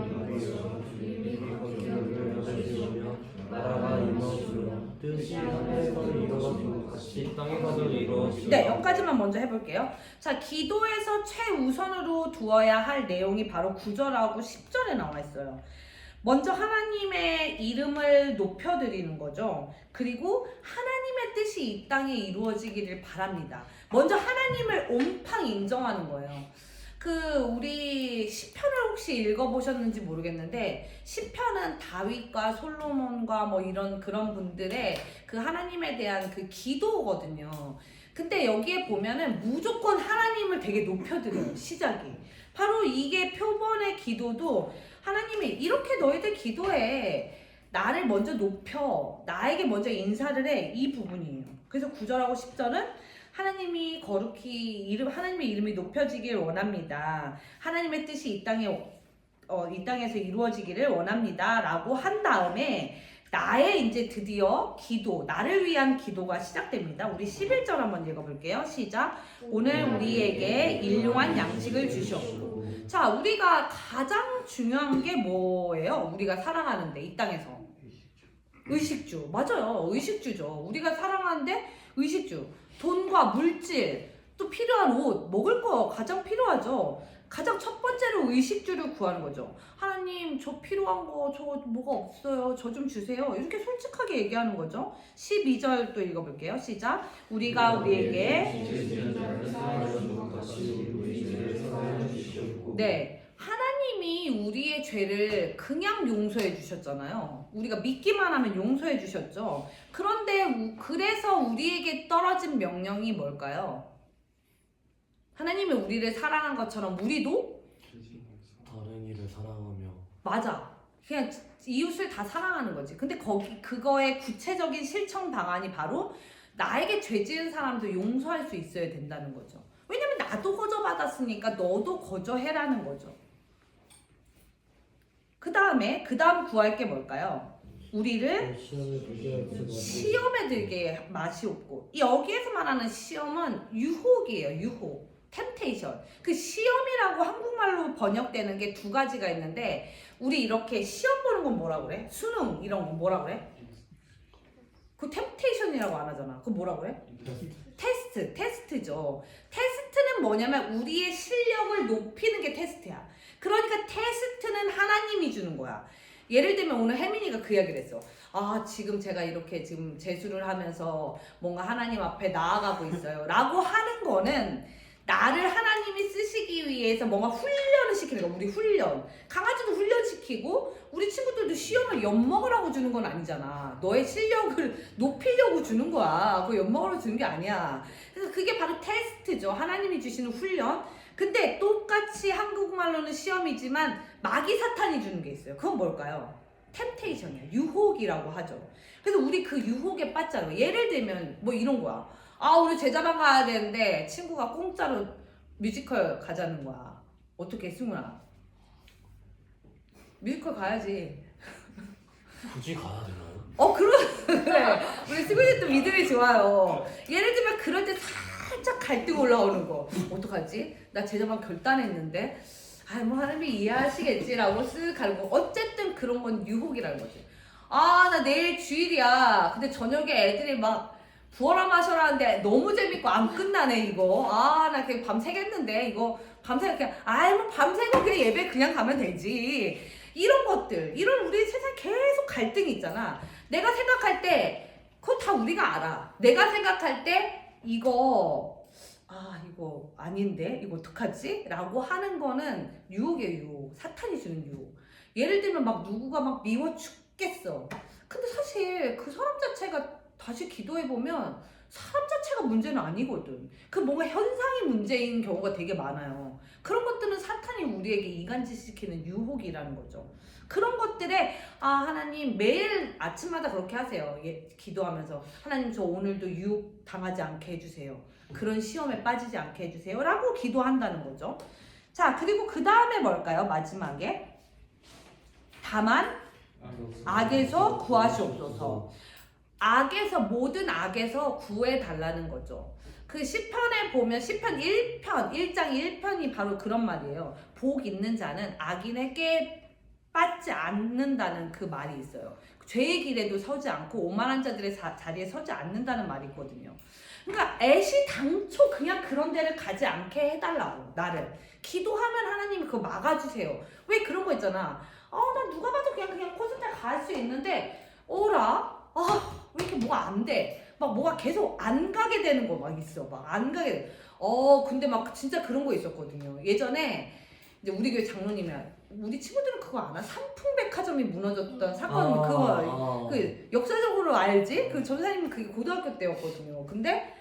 나라가 임하시며 뜻이 하늘에서 이루어지고 같이 땅에서도 이루어지고. 네, 여기까지만 먼저 해볼게요. 자, 기도에서 최우선으로 두어야 할 내용이 바로 9절하고 10절에 나와 있어요. 먼저 하나님의 이름을 높여드리는 거죠. 그리고 하나님의 뜻이 이 땅에 이루어지기를 바랍니다. 먼저 하나님을 온팡 인정하는 거예요. 우리 시편을 혹시 읽어보셨는지 모르겠는데, 시편은 다윗과 솔로몬과 뭐 그런 분들의 그 하나님에 대한 그 기도거든요. 근데 여기에 보면은 무조건 하나님을 되게 높여드려요, 시작이. 바로 이게 표본의 기도도 하나님이 이렇게 너희들 기도해. 나를 먼저 높여. 나에게 먼저 인사를 해. 이 부분이에요. 그래서 9절하고 10절은 하나님이 거룩히 하나님의 이름이 높여지길 원합니다. 하나님의 뜻이 이 땅에서 이루어지기를 원합니다라고 한 다음에 나의 이제 드디어 기도, 나를 위한 기도가 시작됩니다. 우리 11절 한번 읽어볼게요. 시작. 오늘 우리에게 일용할 양식을 주시옵고. 자, 우리가 가장 중요한 게 뭐예요? 우리가 살아가는데 이 땅에서 의식주. 맞아요. 의식주죠. 우리가 살아가는데 의식주. 돈과 물질, 또 필요한 옷, 먹을 거 가장 필요하죠. 가장 첫 번째로 의식주를 구하는 거죠. 하나님 저 필요한 거 저 뭐가 없어요. 저 좀 주세요. 이렇게 솔직하게 얘기하는 거죠. 12절 또 읽어볼게요. 시작. 우리가 우리에게 네, 하나님이 우리의 죄를 그냥 용서해 주셨잖아요. 우리가 믿기만 하면 용서해 주셨죠. 그런데 그래서 우리에게 떨어진 명령이 뭘까요? 하나님이 우리를 사랑한 것처럼 우리도 다른 이를 사랑하며 맞아. 그냥 이웃을 다 사랑하는 거지. 근데 그거의 구체적인 실천 방안이 바로 나에게 죄 지은 사람도 용서할 수 있어야 된다는 거죠. 왜냐면 나도 거저받았으니까 너도 거저해라는 거죠. 그 다음 구할 게 뭘까요? 우리를 시험에 들게 맛이 없고, 여기에서 말하는 시험은 유혹이에요. 유혹. 템테이션. 그 시험이라고 한국말로 번역되는 게 두 가지가 있는데, 우리 이렇게 시험 보는 건 뭐라 그래? 수능 이런 거 뭐라 그래? 그 템테이션이라고 안 하잖아. 그거 뭐라 그래? 테스트죠. 테스트는 뭐냐면 우리의 실력을 높이는 게 테스트야. 그러니까 테스트는 하나님이 주는 거야. 예를 들면 오늘 혜민이가 그 이야기를 했어. 아, 지금 제가 이렇게 지금 재수를 하면서 뭔가 하나님 앞에 나아가고 있어요. 라고 하는 거는 나를 하나님이 쓰시기 위해서 뭔가 훈련을 시키는 거야. 우리 훈련. 강아지도 훈련시키고 우리 친구들도 시험을 엿먹으라고 주는 건 아니잖아. 너의 실력을 높이려고 주는 거야. 그거 엿먹으라고 주는 게 아니야. 그래서 그게 바로 테스트죠. 하나님이 주시는 훈련. 근데 똑같이 한국말로는 시험이지만 마귀 사탄이 주는 게 있어요. 그건 뭘까요? 템테이션이야. 유혹이라고 하죠. 그래서 우리 그 유혹에 빠져요. 예를 들면 뭐 이런 거야. 아, 우리 제자반 가야 되는데 친구가 공짜로 뮤지컬 가자는 거야. 어떻게 승훈아? 뮤지컬 가야지. 굳이 가야 되나요? 그래. 우리 승훈이 또 믿음이 좋아요. 예를 들면 그럴 때 살짝 갈등 올라오는 거. 어떡하지? 나 제자반 결단했는데 뭐 하나님이 이해하시겠지라고 쓱 가는 거. 어쨌든 그런 건 유혹이라는 거지. 아, 나 내일 주일이야. 근데 저녁에 애들이 막 부어라 마셔라 하는데 너무 재밌고 안 끝나네 이거. 아, 나 그냥 밤 새겠는데 이거 밤새 그냥 뭐 밤새고 그냥 예배 그냥 가면 되지. 이런 것들, 이런 우리 세상 계속 갈등이 있잖아. 내가 생각할 때 그거 다 우리가 알아. 내가 생각할 때 이거 아닌데 이거 어떡하지? 라고 하는 거는 유혹이에요. 유혹. 사탄이 주는 유혹. 예를 들면 막 누구가 막 미워 죽겠어. 근데 사실 그 사람 자체가 다시 기도해보면 사람 자체가 문제는 아니거든. 그 뭔가 현상이 문제인 경우가 되게 많아요. 그런 것들은 사탄이 우리에게 이간질시키는 유혹이라는 거죠. 그런 것들에 하나님 매일 아침마다 그렇게 하세요. 기도하면서 하나님 저 오늘도 유혹 당하지 않게 해주세요. 그런 시험에 빠지지 않게 해주세요. 라고 기도한다는 거죠. 자, 그리고 그 다음에 뭘까요? 마지막에 다만 악에서 구하시옵소서. 모든 악에서 구해달라는 거죠. 그 시편에 보면 시편 1장 1편이 바로 그런 말이에요. 복 있는 자는 악인에게 빠지지 않는다는 그 말이 있어요. 죄의 길에도 서지 않고 오만한 자들의 자리에 서지 않는다는 말이 있거든요. 그러니까 당초 그냥 그런 데를 가지 않게 해달라고. 나를 기도하면 하나님이 그거 막아주세요. 왜 그런 거 있잖아. 나 누가 봐도 그냥 콘서트 갈 수 있는데 왜 이렇게 뭐가 안 돼? 막 뭐가 계속 안 가게 되는 거 막 있어. 막 안 가게 돼. 근데 막 진짜 그런 거 있었거든요. 예전에 이제 우리 교회 장로님이랑 우리 친구들은 그거 아나? 삼풍백화점이 무너졌던 사건 그 역사적으로 알지? 그 전사님은 그게 고등학교 때였거든요. 근데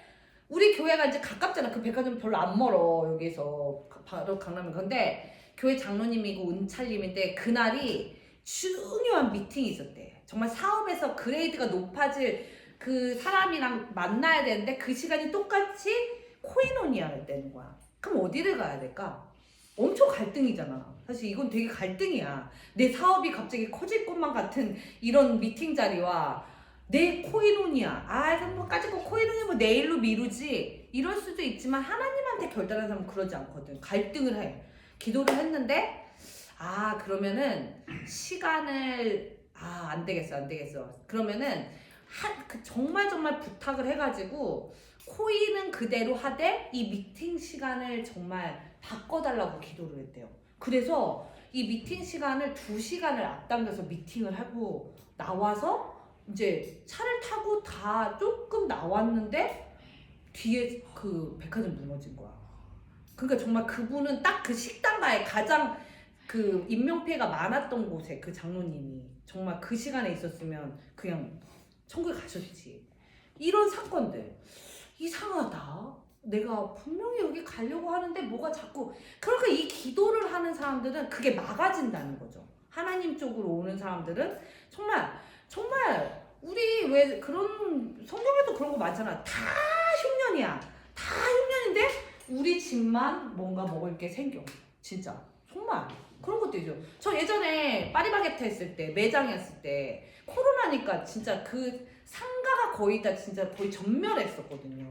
우리 교회가 이제 가깝잖아. 그 백화점 별로 안 멀어. 여기서 바로 강남에. 근데 교회 장로님이고 은찰님인데 그날이 중요한 미팅이 있었대. 정말 사업에서 그레이드가 높아질 그 사람이랑 만나야 되는데 그 시간이 똑같이 코이노니아였다는 거야. 그럼 어디를 가야 될까? 엄청 갈등이잖아. 사실 이건 되게 갈등이야. 내 사업이 갑자기 커질 것만 같은 이런 미팅 자리와 내 코이노니아. 까짓 거 코이노니아 뭐 내일로 미루지. 이럴 수도 있지만 하나님한테 결단한 사람은 그러지 않거든. 갈등을 해. 기도를 했는데 그러면은 시간을 안 되겠어. 그러면은 정말 부탁을 해가지고 코인은 그대로 하되 이 미팅 시간을 정말 바꿔달라고 기도를 했대요. 그래서 이 미팅 시간을 2시간을 앞당겨서 미팅을 하고 나와서 이제 차를 타고 다 조금 나왔는데 뒤에 그 백화점 무너진 거야. 그러니까 정말 그분은 딱 그 식당가에 가장 그 인명피해가 많았던 곳에 그 장로님이 정말 그 시간에 있었으면 그냥 천국에 가셨지. 이런 사건들 이상하다. 내가 분명히 여기 가려고 하는데 뭐가 자꾸 그러니까 이 기도를 하는 사람들은 그게 막아진다는 거죠. 하나님 쪽으로 오는 사람들은 정말 우리 왜 그런 성경에도 그런 거 많잖아. 다 흉년이야. 다 흉년인데 우리 집만 뭔가 먹을 게 생겨. 진짜 정말 그런 것도 있죠. 저 예전에 파리바게트 했을 때 매장이었을 때 코로나니까 진짜 그 상가가 거의 다 진짜 거의 전멸했었거든요.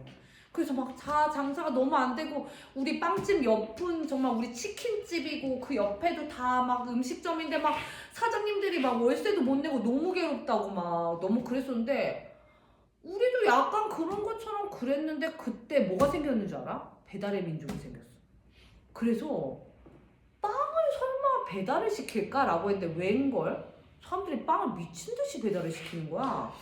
그래서 막 다 장사가 너무 안 되고 우리 빵집 옆은 정말 우리 치킨집이고 그 옆에도 다 막 음식점인데 막 사장님들이 막 월세도 못 내고 너무 괴롭다고 막 너무 그랬었는데 우리도 약간 그런 것처럼 그랬는데 그때 뭐가 생겼는 줄 알아? 배달의 민족이 생겼어. 그래서 빵을 설마 배달을 시킬까라고 했는데 웬걸? 사람들이 빵을 미친 듯이 배달을 시키는 거야.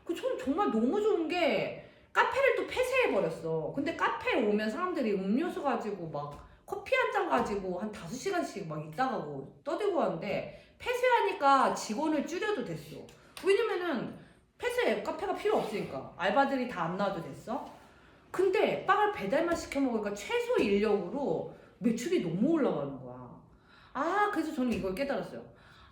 저는 정말 너무 좋은 게 카페를 또 폐쇄해버렸어. 근데 카페에 오면 사람들이 음료수 가지고 막 커피 한 잔 가지고 한 5시간씩 막 있다가 떠들고 하는데 폐쇄하니까 직원을 줄여도 됐어. 왜냐면은 폐쇄 카페가 필요 없으니까 알바들이 다 안 나와도 됐어. 근데 빵을 배달만 시켜 먹으니까 최소 인력으로 매출이 너무 올라가는 거야. 그래서 저는 이걸 깨달았어요.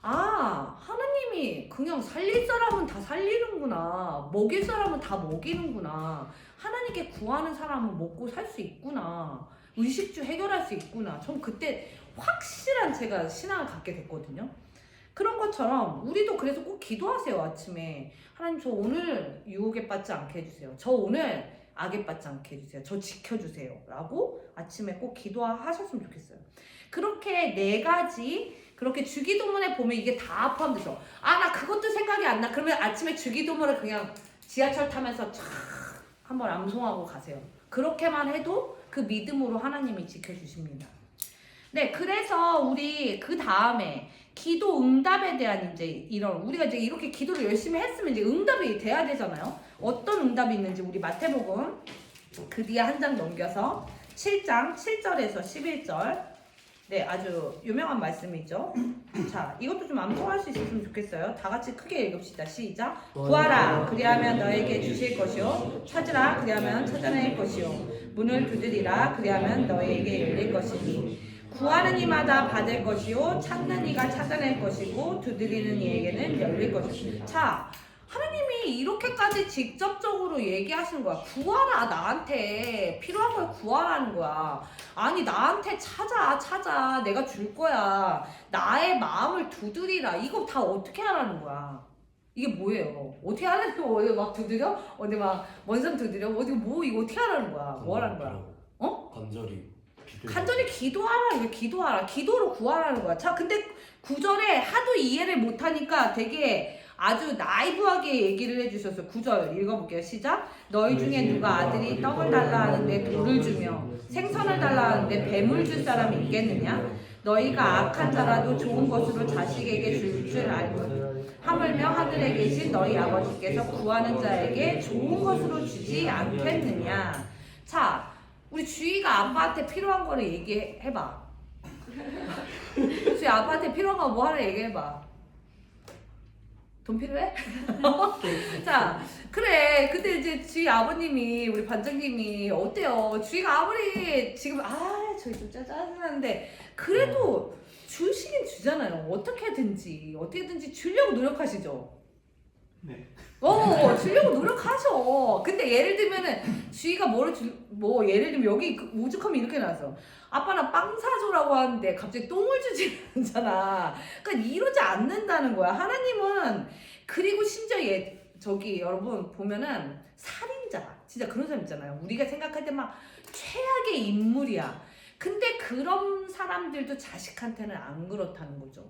하나님이 그냥 살릴 사람은 다 살리는구나. 먹일 사람은 다 먹이는구나. 하나님께 구하는 사람은 먹고 살 수 있구나. 의식주 해결할 수 있구나. 전 그때 확실한 제가 신앙을 갖게 됐거든요. 그런 것처럼 우리도 그래서 꼭 기도하세요. 아침에 하나님 저 오늘 유혹에 빠지지 않게 해주세요. 저 오늘 악에 빠지지 않게 해주세요. 저 지켜주세요. 라고 아침에 꼭 기도하셨으면 좋겠어요. 그렇게 4가지 그렇게 주기도문에 보면 이게 다 포함돼서 나 그것도 생각이 안 나. 그러면 아침에 주기도문을 그냥 지하철 타면서 촥 한번 암송하고 가세요. 그렇게만 해도 그 믿음으로 하나님이 지켜주십니다. 네, 그래서 우리 그 다음에 기도 응답에 대한 이제 이런 우리가 이제 이렇게 기도를 열심히 했으면 이제 응답이 돼야 되잖아요. 어떤 응답이 있는지 우리 마태복음 그 뒤에 한 장 넘겨서 7장 7절에서 11절 네, 아주 유명한 말씀이죠. 자, 이것도 좀 암송할 수 있었으면 좋겠어요. 다 같이 크게 읽읍시다. 시작. 구하라, 그리하면 너에게 주실 것이요. 찾으라, 그리하면 찾아낼 것이요. 문을 두드리라, 그리하면 너에게 열릴 것이니. 구하는 이마다 받을 것이요. 찾는 이가 찾아낼 것이고 두드리는 이에게는 열릴 것이요. 자, 하나님이 이렇게까지 직접적으로 얘기하시는 거야. 구하라, 나한테 필요한 걸 구하라는 거야. 아니 나한테 찾아 내가 줄 거야. 나의 마음을 두드리라. 이거 다 어떻게 하라는 거야. 이게 뭐예요? 어떻게 하라는 거야? 어디 막 두드려? 어디 막 원선 두드려? 어디 뭐 이거 어떻게 하라는 거야? 뭐 하라는 거야? 간절히 기도하라. 이거 기도하라. 기도로 구하라는 거야. 자, 근데 9절에 하도 이해를 못하니까 되게 아주 나이브하게 얘기를 해주셔서 9절 읽어볼게요. 시작. 너희 중에 누가 아들이 떡을 달라 하는데 돌을 주며 생선을 달라 하는데 뱀을 줄 사람이 있겠느냐? 너희가 악한 자라도 좋은 것으로 자식에게 줄 줄 알고 하물며 하늘에 계신 너희 아버지께서 구하는 자에게 좋은 것으로 주지 않겠느냐? 자, 우리 주희가 아빠한테 필요한 거를 얘기해봐. 주희 아빠한테 필요한 거 뭐 하나 얘기해봐. 돈 필요해? 자, 그래. 근데 이제 주희 아버님이 우리 반장님이 어때요? 주희가 아무리 지금 저희 좀 짜증나는데 그래도 주시긴 주잖아요. 어떻게든지 주려고 노력하시죠? 네. 주려고 노력하셔. 근데 예를 들면은 주희가 예를 들면 여기 오죽하면 이렇게 나왔어. 아빠 나 빵 사줘라고 하는데 갑자기 똥을 주지 않잖아. 그러니까 이러지 않는다는 거야. 하나님은. 그리고 심지어 여러분 보면은 살인자 진짜 그런 사람 있잖아요. 우리가 생각할 때 막 최악의 인물이야. 근데 그런 사람들도 자식한테는 안 그렇다는 거죠.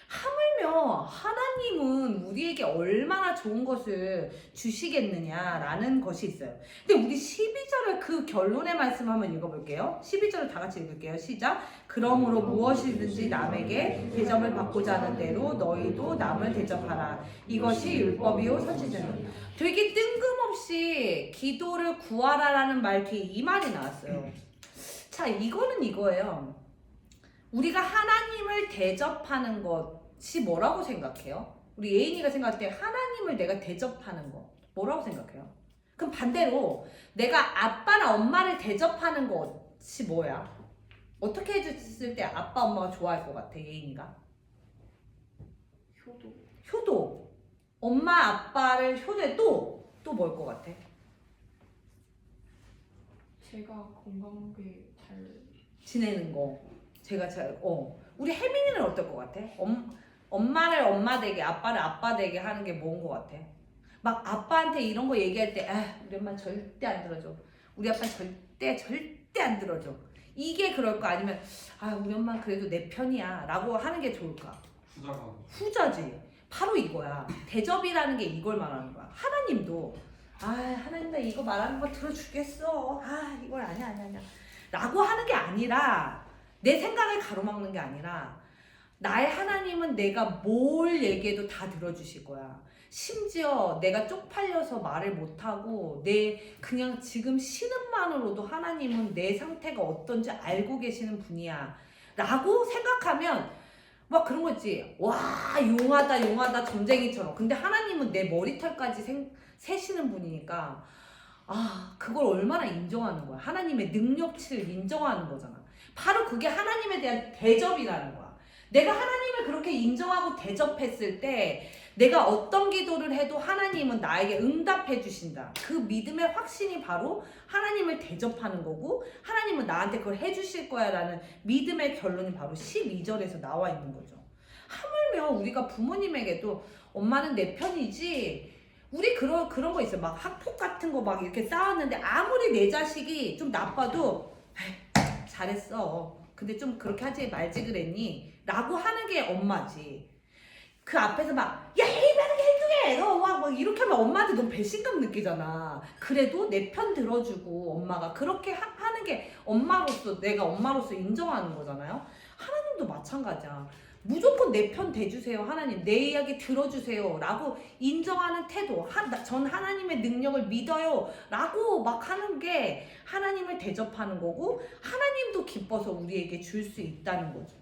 하물며 하나님은 우리에게 얼마나 좋은 것을 주시겠느냐라는 것이 있어요. 근데 우리 12절을 그 결론의 말씀 한번 읽어볼게요. 12절을 다 같이 읽을게요. 시작. 그러므로 무엇이든지 남에게 대접을 받고자 하는 대로 너희도 남을 대접하라. 이것이 율법이요 선지자니. 되게 뜬금없이 기도를 구하라라는 말 뒤에 이 말이 나왔어요. 자, 이거는 이거예요. 우리가 하나님을 대접하는 것이 뭐라고 생각해요? 우리 예인이가 생각할 때 하나님을 내가 대접하는 거 뭐라고 생각해요? 그럼 반대로 내가 아빠나 엄마를 대접하는 것이 뭐야? 어떻게 해줬을 때 아빠 엄마가 좋아할 것 같아, 예인이가? 효도. 엄마 아빠를 효도해. 또 뭘 것 같아? 제가 건강하게 잘 지내는 거. 제가 우리 혜민이는 어떨 것 같아? 엄마를 엄마 되게, 아빠를 아빠 되게 하는 게 뭔 것 같아? 막 아빠한테 이런 거 얘기할 때, 우리 엄마 절대 안 들어줘. 우리 아빠 절대 안 들어줘. 이게 그럴까? 아니면, 우리 엄마 그래도 내 편이야. 라고 하는 게 좋을까? 후자지. 바로 이거야. 대접이라는 게 이걸 말하는 거야. 하나님도, 하나님 나 이거 말하는 거 들어주겠어. 이걸 아니야. 라고 하는 게 아니라, 내 생각을 가로막는 게 아니라 나의 하나님은 내가 뭘 얘기해도 다 들어주실 거야. 심지어 내가 쪽팔려서 말을 못하고 그냥 지금 신음만으로도 하나님은 내 상태가 어떤지 알고 계시는 분이야 라고 생각하면 막 그런 거 있지. 와, 용하다 점쟁이처럼. 근데 하나님은 내 머리털까지 세시는 분이니까 그걸 얼마나 인정하는 거야. 하나님의 능력치를 인정하는 거잖아. 바로 그게 하나님에 대한 대접이라는 거야. 내가 하나님을 그렇게 인정하고 대접했을 때 내가 어떤 기도를 해도 하나님은 나에게 응답해 주신다. 그 믿음의 확신이 바로 하나님을 대접하는 거고 하나님은 나한테 그걸 해주실 거야 라는 믿음의 결론이 바로 12절에서 나와 있는 거죠. 하물며 우리가 부모님에게도 엄마는 내 편이지, 우리 그런 거 있어요. 막 학폭 같은 거 막 이렇게 쌓았는데 아무리 내 자식이 좀 나빠도 잘했어. 근데 좀 그렇게 하지 말지 그랬니? 라고 하는 게 엄마지. 그 앞에서 막 야, 이만하게 행동해! 너 막 이렇게 하면 엄마한테 너무 배신감 느끼잖아. 그래도 내 편 들어주고 엄마가 그렇게 하는 게 내가 엄마로서 인정하는 거잖아요. 하나님도 마찬가지야. 무조건 내 편 대주세요. 하나님 내 이야기 들어주세요 라고 인정하는 태도, 전 하나님의 능력을 믿어요 라고 막 하는 게 하나님을 대접하는 거고 하나님도 기뻐서 우리에게 줄 수 있다는 거죠.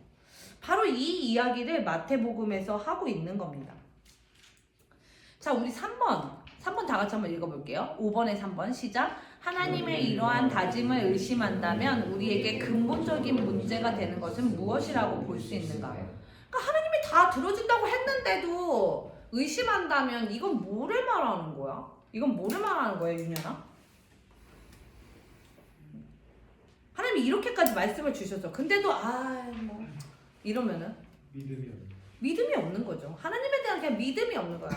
바로 이 이야기를 마태복음에서 하고 있는 겁니다. 자, 우리 3번 다 같이 한번 읽어볼게요. 5번에 3번 시작. 하나님의 이러한 다짐을 의심한다면 우리에게 근본적인 문제가 되는 것은 무엇이라고 볼 수 있는가? 그러니까 하나님이 다 들어준다고 했는데도 의심한다면 이건 뭐를 말하는 거야? 윤현아? 하나님이 이렇게까지 말씀을 주셔서 근데도 이러면은 믿음이 없는 거죠. 하나님에 대한 그냥 믿음이 없는 거야.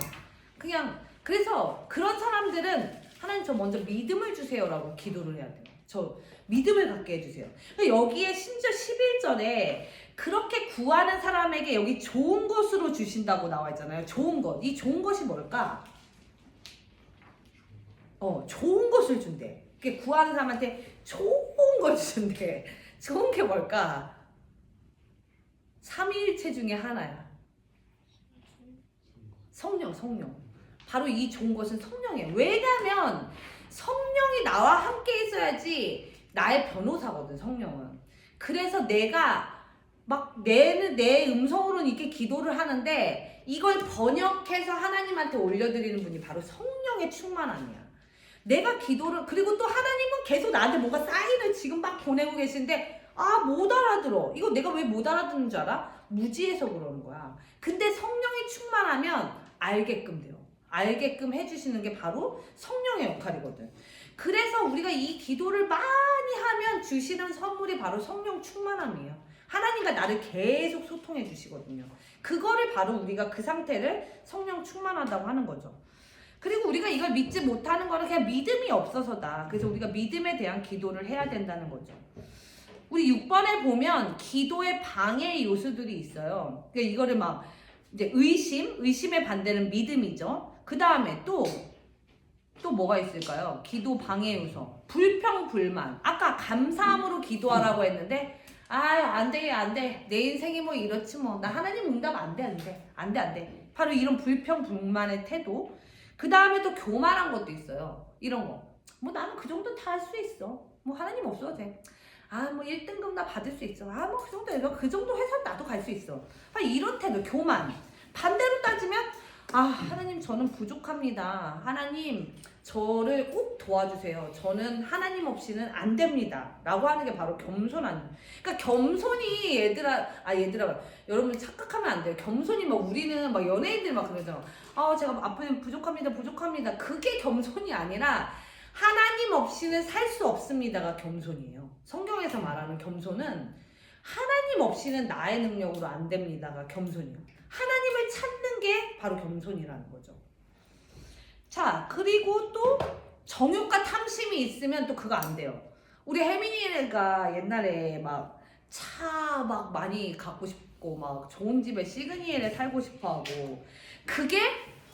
그래서 그런 사람들은 하나님 저 먼저 믿음을 주세요라고 기도를 해야 돼요. 저 믿음을 갖게 해주세요. 여기에 심지어 11절에 그렇게 구하는 사람에게 여기 좋은 것으로 주신다고 나와 있잖아요. 좋은 것. 이 좋은 것이 뭘까? 좋은 것을 준대. 구하는 사람한테 좋은 걸 준대. 좋은 게 뭘까? 삼위일체 중에 하나야. 성령. 바로 이 좋은 것은 성령이에요. 왜냐면 성령이 나와 함께 있어야지 나의 변호사거든, 성령은. 그래서 내가 막 내 음성으로는 이렇게 기도를 하는데 이걸 번역해서 하나님한테 올려드리는 분이 바로 성령의 충만함이야. 내가 기도를, 그리고 또 하나님은 계속 나한테 뭔가 사인을 지금 막 보내고 계신데 못 알아들어. 이거 내가 왜 못 알아듣는 줄 알아? 무지해서 그러는 거야. 근데 성령이 충만하면 알게끔 돼요. 알게끔 해주시는 게 바로 성령의 역할이거든. 그래서 우리가 이 기도를 많이 하면 주시는 선물이 바로 성령 충만함이에요. 하나님과 나를 계속 소통해 주시거든요. 그거를 바로 우리가 그 상태를 성령 충만하다고 하는 거죠. 그리고 우리가 이걸 믿지 못하는 거는 그냥 믿음이 없어서다. 그래서 우리가 믿음에 대한 기도를 해야 된다는 거죠. 우리 6번에 보면 기도의 방해 요소들이 있어요. 그러니까 이거를 막 이제 의심의 반대는 믿음이죠. 그 다음에 또 뭐가 있을까요? 기도 방해 요소, 불평, 불만. 아까 감사함으로 기도하라고 했는데 안 돼. 내 인생이 뭐 이렇지 뭐. 나 하나님 응답 안 돼. 바로 이런 불평, 불만의 태도. 그 다음에 또 교만한 것도 있어요. 이런 거. 뭐 나는 그 정도 다 할 수 있어. 뭐 하나님 없어도 돼. 뭐 1등급 나 받을 수 있어. 뭐 그 정도 회사 나도 갈 수 있어. 이런 태도, 교만. 반대로 따지면 하나님 저는 부족합니다. 하나님 저를 꼭 도와주세요. 저는 하나님 없이는 안 됩니다. 라고 하는 게 바로 겸손한. 그러니까 겸손이 얘들아 여러분 착각하면 안 돼요. 겸손이 막 우리는 막 연예인들 막 그러잖아. 제가 앞으로 부족합니다. 그게 겸손이 아니라 하나님 없이는 살 수 없습니다가 겸손이에요. 성경에서 말하는 겸손은 하나님 없이는 나의 능력으로 안 됩니다가 겸손이에요. 하나님을 찾는 게 바로 겸손이라는 거죠. 자, 그리고 또 정욕과 탐심이 있으면 또 그거 안 돼요. 우리 혜민이가 옛날에 막 차 막 많이 갖고 싶고 막 좋은 집에 시그니엘에 살고 싶어 하고 그게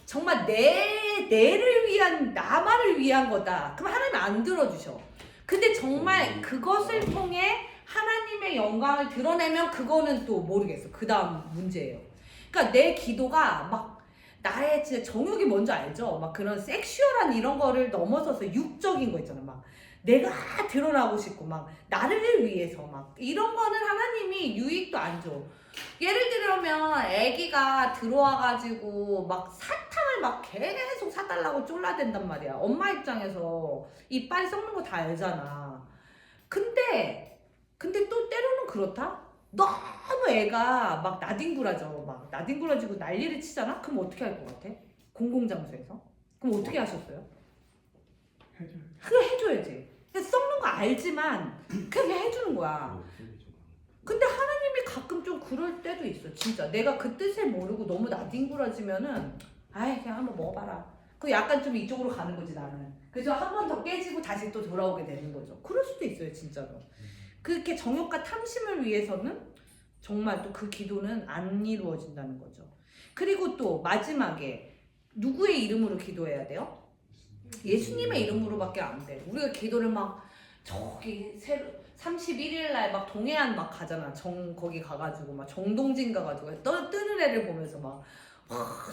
정말 내를 위한 나만을 위한 거다. 그럼 하나님 안 들어주셔. 근데 정말 그것을 통해 하나님의 영광을 드러내면 그거는 또 모르겠어. 그 다음 문제예요. 그러니까 내 기도가 막 나의 진짜 정욕이 뭔지 알죠? 막 그런 섹슈얼한 이런 거를 넘어서서 육적인 거 있잖아. 막 내가 드러나고 싶고 막 나를 위해서 막 이런 거는 하나님이 유익도 안 줘. 예를 들면 아기가 들어와가지고 막 사탕을 막 계속 사달라고 쫄라댄단 말이야. 엄마 입장에서 이빨 썩는 거 다 알잖아. 근데 또 때로는 그렇다? 너무 애가 막 나뒹굴어져. 막 나뒹굴어지고 난리를 치잖아? 그럼 어떻게 할 것 같아? 공공장소에서? 그럼 어떻게 하셨어요? 그래 해줘야지. 썩는 거 알지만 그냥 해주는 거야. 근데 하나님이 가끔 좀 그럴 때도 있어. 진짜 내가 그 뜻을 모르고 너무 나뒹굴어지면은 그냥 한번 먹어봐라. 그 약간 좀 이쪽으로 가는 거지 나는. 그래서 한 번 더 깨지고 다시 또 돌아오게 되는 거죠. 그럴 수도 있어요 진짜로. 그렇게 정욕과 탐심을 위해서는 정말 또 그 기도는 안 이루어진다는 거죠. 그리고 또 마지막에 누구의 이름으로 기도해야 돼요? 예수님의 이름으로밖에 안 돼. 우리가 기도를 막 저기 31일 날 막 동해안 막 가잖아. 거기 가가지고 막 정동진 가가지고 뜨는 애를 보면서 막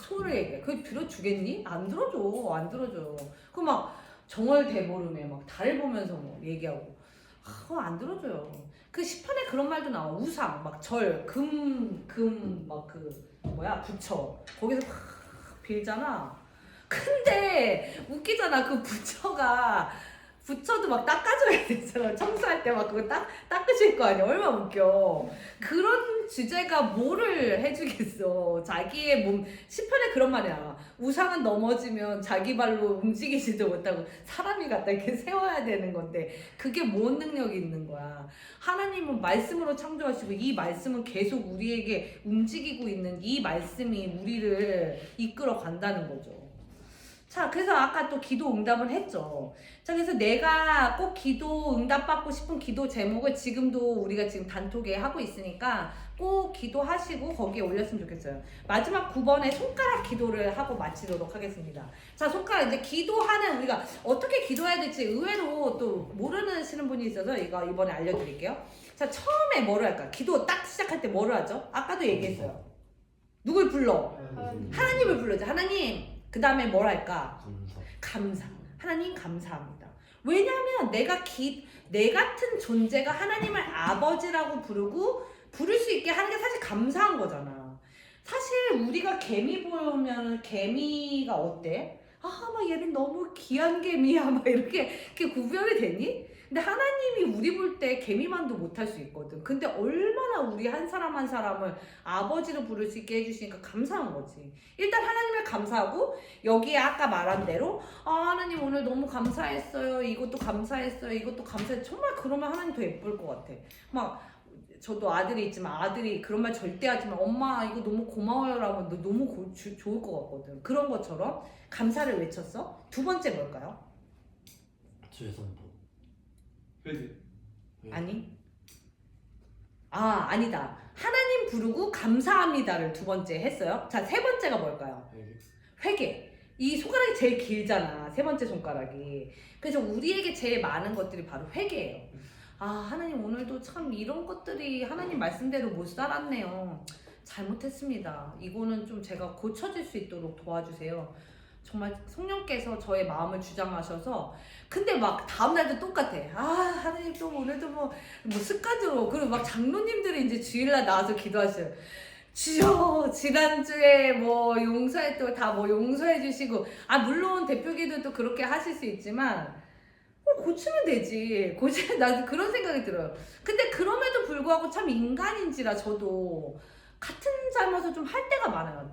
소를 얘기해. 그거 들어주겠니? 안 들어줘. 그 막 정월 대보름에 막 달을 보면서 뭐 얘기하고 그거 안 들어줘요. 그 시편에 그런 말도 나와. 우상 막 절 금 막 부처 거기서 막 빌잖아. 근데 웃기잖아. 그 부처도 막 닦아줘야 되잖아. 청소할 때 막 그거 닦으실 거 아니야. 얼마나 웃겨. 그런 주제가 뭐를 해주겠어. 자기의 몸. 시편에 그런 말이야. 우상은 넘어지면 자기 발로 움직이지도 못하고 사람이 갖다 이렇게 세워야 되는 건데 그게 뭔 능력이 있는 거야. 하나님은 말씀으로 창조하시고 이 말씀은 계속 우리에게 움직이고 있는 이 말씀이 우리를 이끌어 간다는 거죠. 자, 그래서 아까 또 기도 응답을 했죠. 자, 그래서 내가 꼭 기도 응답받고 싶은 기도 제목을 지금도 우리가 지금 단톡에 하고 있으니까 꼭 기도하시고 거기에 올렸으면 좋겠어요. 마지막 9번에 손가락 기도를 하고 마치도록 하겠습니다. 자, 손가락 이제 기도하는 우리가 어떻게 기도해야 될지 의외로 또 모르시는 분이 있어서 이거 이번에 알려드릴게요. 자, 처음에 뭐를 할까? 기도 딱 시작할 때 뭐를 하죠? 아까도 얘기했어요. 누굴 불러? 하나님을 불러죠. 하나님. 그 다음에 뭘 할까? 감사. 하나님 감사합니다. 왜냐하면 내 같은 존재가 하나님을 아버지라고 부를 수 있게 하는 게 사실 감사한 거잖아. 사실 우리가 개미 보면 개미가 어때? 막 얘는 너무 귀한 개미야. 막 이렇게 구별이 되니? 근데 하나님이 우리 볼 때 개미만도 못할 수 있거든. 근데 얼마나 우리 한 사람 한 사람을 아버지로 부를 수 있게 해주시니까 감사한 거지. 일단 하나님을 감사하고 여기에 아까 말한 대로 하나님 오늘 너무 감사했어요. 이것도 감사했어요. 이것도 감사했어요. 정말 그러면 하나님 더 예쁠 것 같아. 막 저도 아들이 있지만 아들이 그런 말 절대 하지만 엄마 이거 너무 고마워요라고 너무 좋을 것 같거든. 그런 것처럼 감사를 외쳤어. 두 번째 뭘까요? 최선도. 회개. 아니 아, 아니다. 하나님 부르고 감사합니다를 두 번째 했어요. 자, 세 번째가 뭘까요? 회개. 이 손가락이 제일 길잖아. 세 번째 손가락이. 그래서 우리에게 제일 많은 것들이 바로 회개예요. 아, 하나님 오늘도 참 이런 것들이 하나님 말씀대로 못 살았네요. 잘못했습니다. 이거는 좀 제가 고쳐질 수 있도록 도와주세요. 정말 성령께서 저의 마음을 주장하셔서 근데 막 다음날도 똑같아. 아, 하나님 또 오늘도 뭐 습관으로 그리고 막 장로님들이 이제 주일날 나와서 기도하셔요. 주여, 지난주에 뭐 용서했다고 다 뭐 용서해 주시고, 아, 물론 대표기도도 그렇게 하실 수 있지만, 고치면 되지. 나도 그런 생각이 들어요. 근데 그럼에도 불구하고 참 인간인지라 저도 같은 잘못을 좀 할 때가 많아요.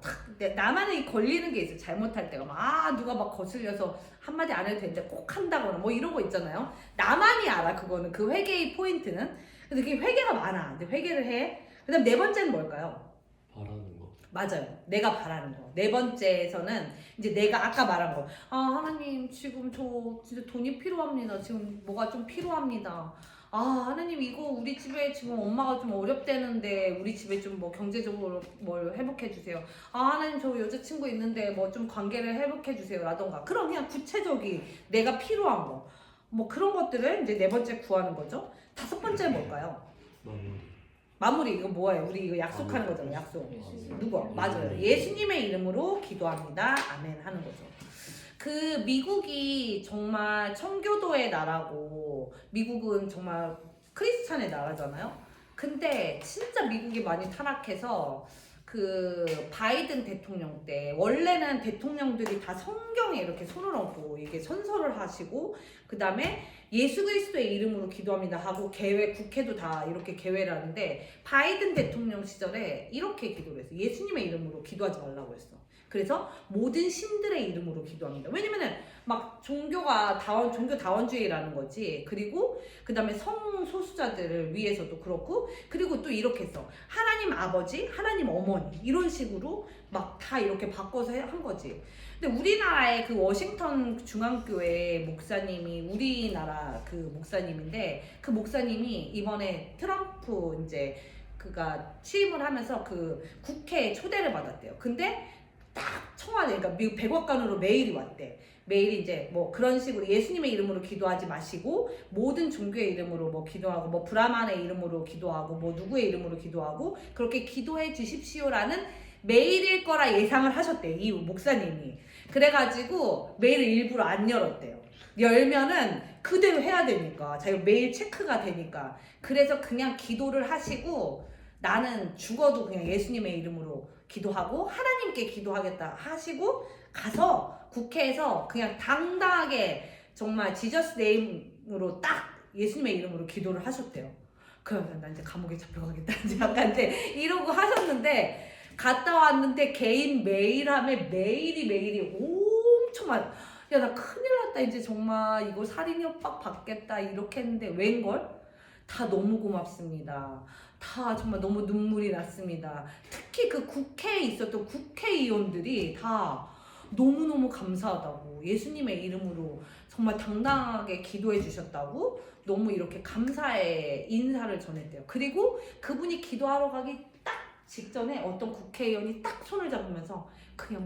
나만의 걸리는 게 있어요. 잘못할 때가 막, 누가 막 거슬려서 한마디 안 해도 되는데 꼭 한다거나 뭐 이런 거 있잖아요. 나만이 알아, 그거는. 그 회개의 포인트는. 근데 그게 회개가 많아. 근데 회개를 해. 그 다음 네 번째는 뭘까요? 바라는 거. 맞아요. 내가 바라는 거. 네 번째에서는 이제 내가 아까 말한 거. 아, 하나님 지금 저 진짜 돈이 필요합니다. 지금 뭐가 좀 필요합니다. 아, 하나님 이거 우리 집에 지금 엄마가 좀 어렵대는데 우리 집에 좀 뭐 경제적으로 뭘 회복해 주세요. 아, 하나님 저 여자친구 있는데 뭐 좀 관계를 회복해 주세요. 라던가. 그런 그냥 구체적인 내가 필요한 거. 뭐 그런 것들을 이제 네 번째 구하는 거죠. 다섯 번째 뭘까요? 마무리. 이거 뭐예요? 우리 이거 약속하는 거잖아요. 약속. 누구? 맞아요. 예수님의 이름으로 기도합니다. 아멘 하는 거죠. 그 미국이 정말 청교도의 나라고 미국은 정말 크리스찬의 나라잖아요. 근데 진짜 미국이 많이 타락해서 그 바이든 대통령 때 원래는 대통령들이 다 성경에 이렇게 손을 얹고 이게 선서를 하시고 그 다음에 예수 그리스도의 이름으로 기도합니다 하고 국회도 다 이렇게 개회를 하는데 바이든 대통령 시절에 이렇게 기도를 했어. 예수님의 이름으로 기도하지 말라고 했어. 그래서 모든 신들의 이름으로 기도합니다. 왜냐면은 막 종교 다원주의라는 거지. 그리고 그 다음에 성소수자들을 위해서도 그렇고 그리고 또 이렇게 했어. 하나님 아버지, 하나님 어머니 이런 식으로 막 다 이렇게 바꿔서 한 거지. 근데 우리나라의 그 워싱턴 중앙교회 목사님이 우리나라 그 목사님인데 그 목사님이 이번에 트럼프 이제 그가 취임을 하면서 그 국회에 초대를 받았대요. 근데 딱 청와대, 그러니까 미국 백악관으로 메일이 왔대. 메일이 이제 뭐 그런 식으로 예수님의 이름으로 기도하지 마시고 모든 종교의 이름으로 뭐 기도하고 뭐 브라만의 이름으로 기도하고 뭐 누구의 이름으로 기도하고 그렇게 기도해 주십시오라는 메일일 거라 예상을 하셨대요. 이 목사님이. 그래가지고 메일을 일부러 안 열었대요. 열면은 그대로 해야 되니까 자기 메일 체크가 되니까. 그래서 그냥 기도를 하시고 나는 죽어도 그냥 예수님의 이름으로 기도하고 하나님께 기도하겠다 하시고 가서 국회에서 그냥 당당하게 정말 지저스 네임으로 딱 예수님의 이름으로 기도를 하셨대요. 그러면 나 이제 감옥에 잡혀가겠다 이제 약간 이제 이러고 하셨는데 갔다 왔는데 개인 메일함에 메일이 엄청 많아. 야, 나 큰일 났다. 이제 정말 이거 살인 협박 받겠다 이렇게 했는데 웬걸? 다 너무 고맙습니다. 다 정말 너무 눈물이 났습니다. 특히 그 국회에 있었던 국회의원들이 다 너무너무 감사하다고 예수님의 이름으로 정말 당당하게 기도해 주셨다고 너무 이렇게 감사의 인사를 전했대요. 그리고 그분이 기도하러 가기 딱 직전에 어떤 국회의원이 딱 손을 잡으면서 그냥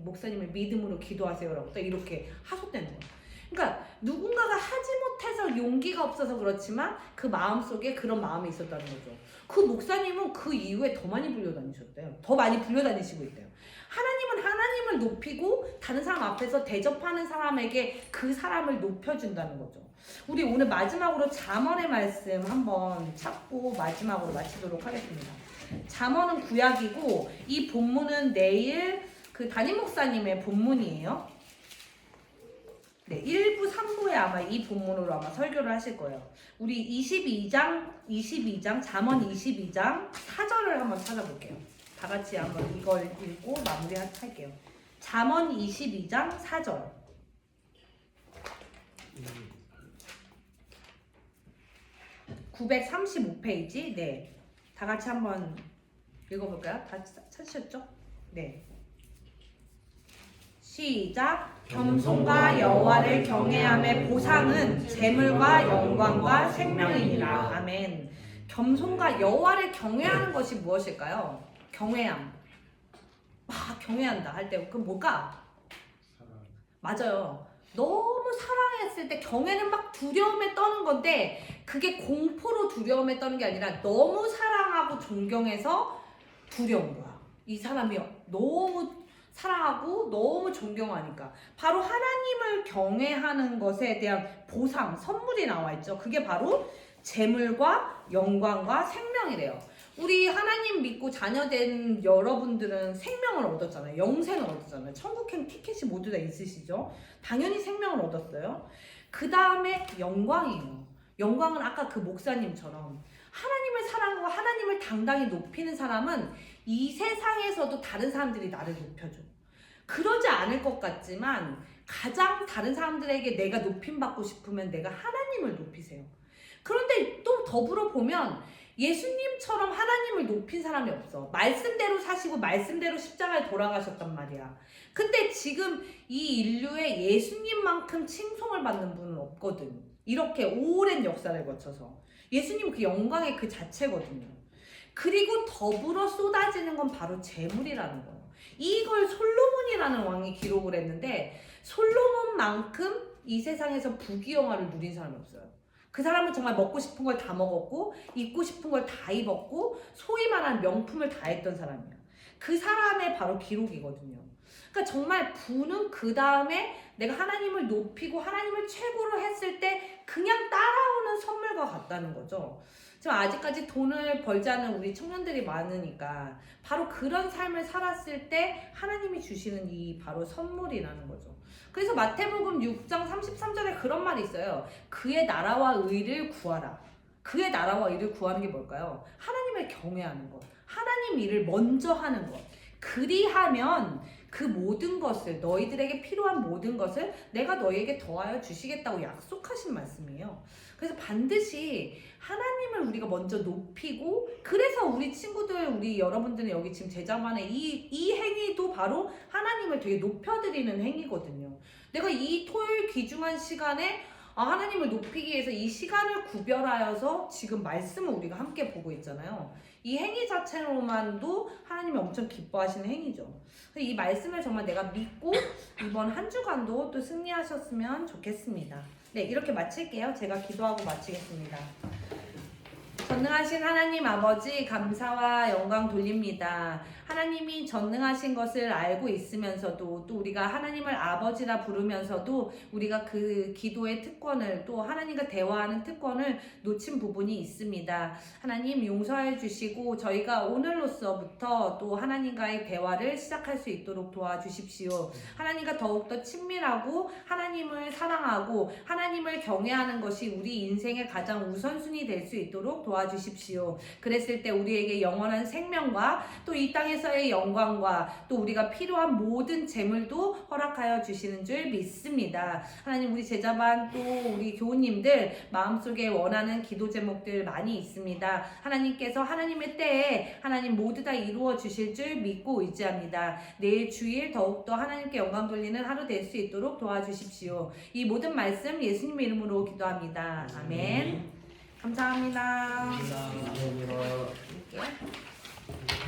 목사님의 믿음으로 기도하세요라고 딱 이렇게 하셨다는 거예요. 그러니까 누군가가 하지 못해서 용기가 없어서 그렇지만 그 마음속에 그런 마음이 있었다는 거죠. 그 목사님은 그 이후에 더 많이 불려다니셨대요. 더 많이 불려다니시고 있대요. 하나님은 하나님을 높이고 다른 사람 앞에서 대접하는 사람에게 그 사람을 높여준다는 거죠. 우리 오늘 마지막으로 잠언의 말씀 한번 찾고 마지막으로 마치도록 하겠습니다. 잠언은 구약이고 이 본문은 내일 그 담임 목사님의 본문이에요. 네, 1부, 3부에 아마 이 본문으로 아마 설교를 하실 거예요. 우리 22장, 잠언 22장 4절을 한번 찾아볼게요. 다 같이 한번 이걸 읽고 마무리할게요. 잠언 22장 4절. 935페이지. 네. 다 같이 한번 읽어볼까요? 다 찾으셨죠? 네. 시작. 겸손과 여호와를 경외함의 보상은 재물과 영광과 생명이니라. 아멘. 겸손과 여호와를 경외하는 것이 무엇일까요? 경외함. 경외한다 할 때 그럼 뭘까? 사랑. 맞아요. 너무 사랑했을 때 경외는 막 두려움에 떠는 건데 그게 공포로 두려움에 떠는 게 아니라 너무 사랑하고 존경해서 두려운 거야. 이 사람이 너무 사랑하고 너무 존경하니까 바로 하나님을 경외하는 것에 대한 보상, 선물이 나와 있죠. 그게 바로 재물과 영광과 생명이래요. 우리 하나님 믿고 자녀된 여러분들은 생명을 얻었잖아요. 영생을 얻었잖아요. 천국행 티켓이 모두 다 있으시죠? 당연히 생명을 얻었어요. 그 다음에 영광이에요. 영광은 아까 그 목사님처럼 하나님을 사랑하고 하나님을 당당히 높이는 사람은 이 세상에서도 다른 사람들이 나를 높여줘. 그러지 않을 것 같지만 가장 다른 사람들에게 내가 높임받고 싶으면 내가 하나님을 높이세요. 그런데 또 더불어 보면 예수님처럼 하나님을 높인 사람이 없어. 말씀대로 사시고 말씀대로 십자가에 돌아가셨단 말이야. 근데 지금 이 인류에 예수님만큼 칭송을 받는 분은 없거든. 이렇게 오랜 역사를 거쳐서. 예수님 그 영광의 그 자체거든요. 그리고 더불어 쏟아지는 건 바로 재물이라는 거예요. 이걸 솔로몬이라는 왕이 기록을 했는데 솔로몬만큼 이 세상에서 부귀영화를 누린 사람이 없어요. 그 사람은 정말 먹고 싶은 걸 다 먹었고 입고 싶은 걸 다 입었고 소위 말하는 명품을 다 했던 사람이에요. 그 사람의 바로 기록이거든요. 그러니까 정말 부는 그 다음에 내가 하나님을 높이고 하나님을 최고로 했을 때 그냥 따라오는 선물과 같다는 거죠. 지금 아직까지 돈을 벌지 않은 우리 청년들이 많으니까 바로 그런 삶을 살았을 때 하나님이 주시는 이 바로 선물이라는 거죠. 그래서 마태복음 6장 33절에 그런 말이 있어요. 그의 나라와 의를 구하라. 그의 나라와 의를 구하는 게 뭘까요? 하나님을 경외하는 것. 하나님 일을 먼저 하는 것. 그리하면 그 모든 것을 너희들에게 필요한 모든 것을 내가 너희에게 더하여 주시겠다고 약속하신 말씀이에요. 그래서 반드시 하나님을 우리가 먼저 높이고 그래서 우리 친구들 우리 여러분들은 여기 지금 제자반에 이 행위도 바로 하나님을 되게 높여드리는 행위거든요. 내가 이 토요일 귀중한 시간에 하나님을 높이기 위해서 이 시간을 구별하여서 지금 말씀을 우리가 함께 보고 있잖아요. 이 행위 자체로만도 하나님이 엄청 기뻐하시는 행위죠. 이 말씀을 정말 내가 믿고 이번 한 주간도 또 승리하셨으면 좋겠습니다. 네, 이렇게 마칠게요. 제가 기도하고 마치겠습니다. 전능하신 하나님 아버지 감사와 영광 돌립니다. 하나님이 전능하신 것을 알고 있으면서도 또 우리가 하나님을 아버지라 부르면서도 우리가 그 기도의 특권을 또 하나님과 대화하는 특권을 놓친 부분이 있습니다. 하나님 용서해 주시고 저희가 오늘로서부터 또 하나님과의 대화를 시작할 수 있도록 도와주십시오. 하나님과 더욱더 친밀하고 하나님을 사랑하고 하나님을 경외하는 것이 우리 인생의 가장 우선순위 될 수 있도록 도와주십시오. 그랬을 때 우리에게 영원한 생명과 또 이 땅에서의 영광과 또 우리가 필요한 모든 재물도 허락하여 주시는 줄 믿습니다. 하나님 우리 제자반 또 우리 교우님들 마음속에 원하는 기도 제목들 많이 있습니다. 하나님께서 하나님의 때에 하나님 모두 다 이루어 주실 줄 믿고 의지합니다. 내일 주일 더욱더 하나님께 영광 돌리는 하루 될 수 있도록 도와주십시오. 이 모든 말씀 예수님의 이름으로 기도합니다. 아멘. 감사합니다. 감사합니다.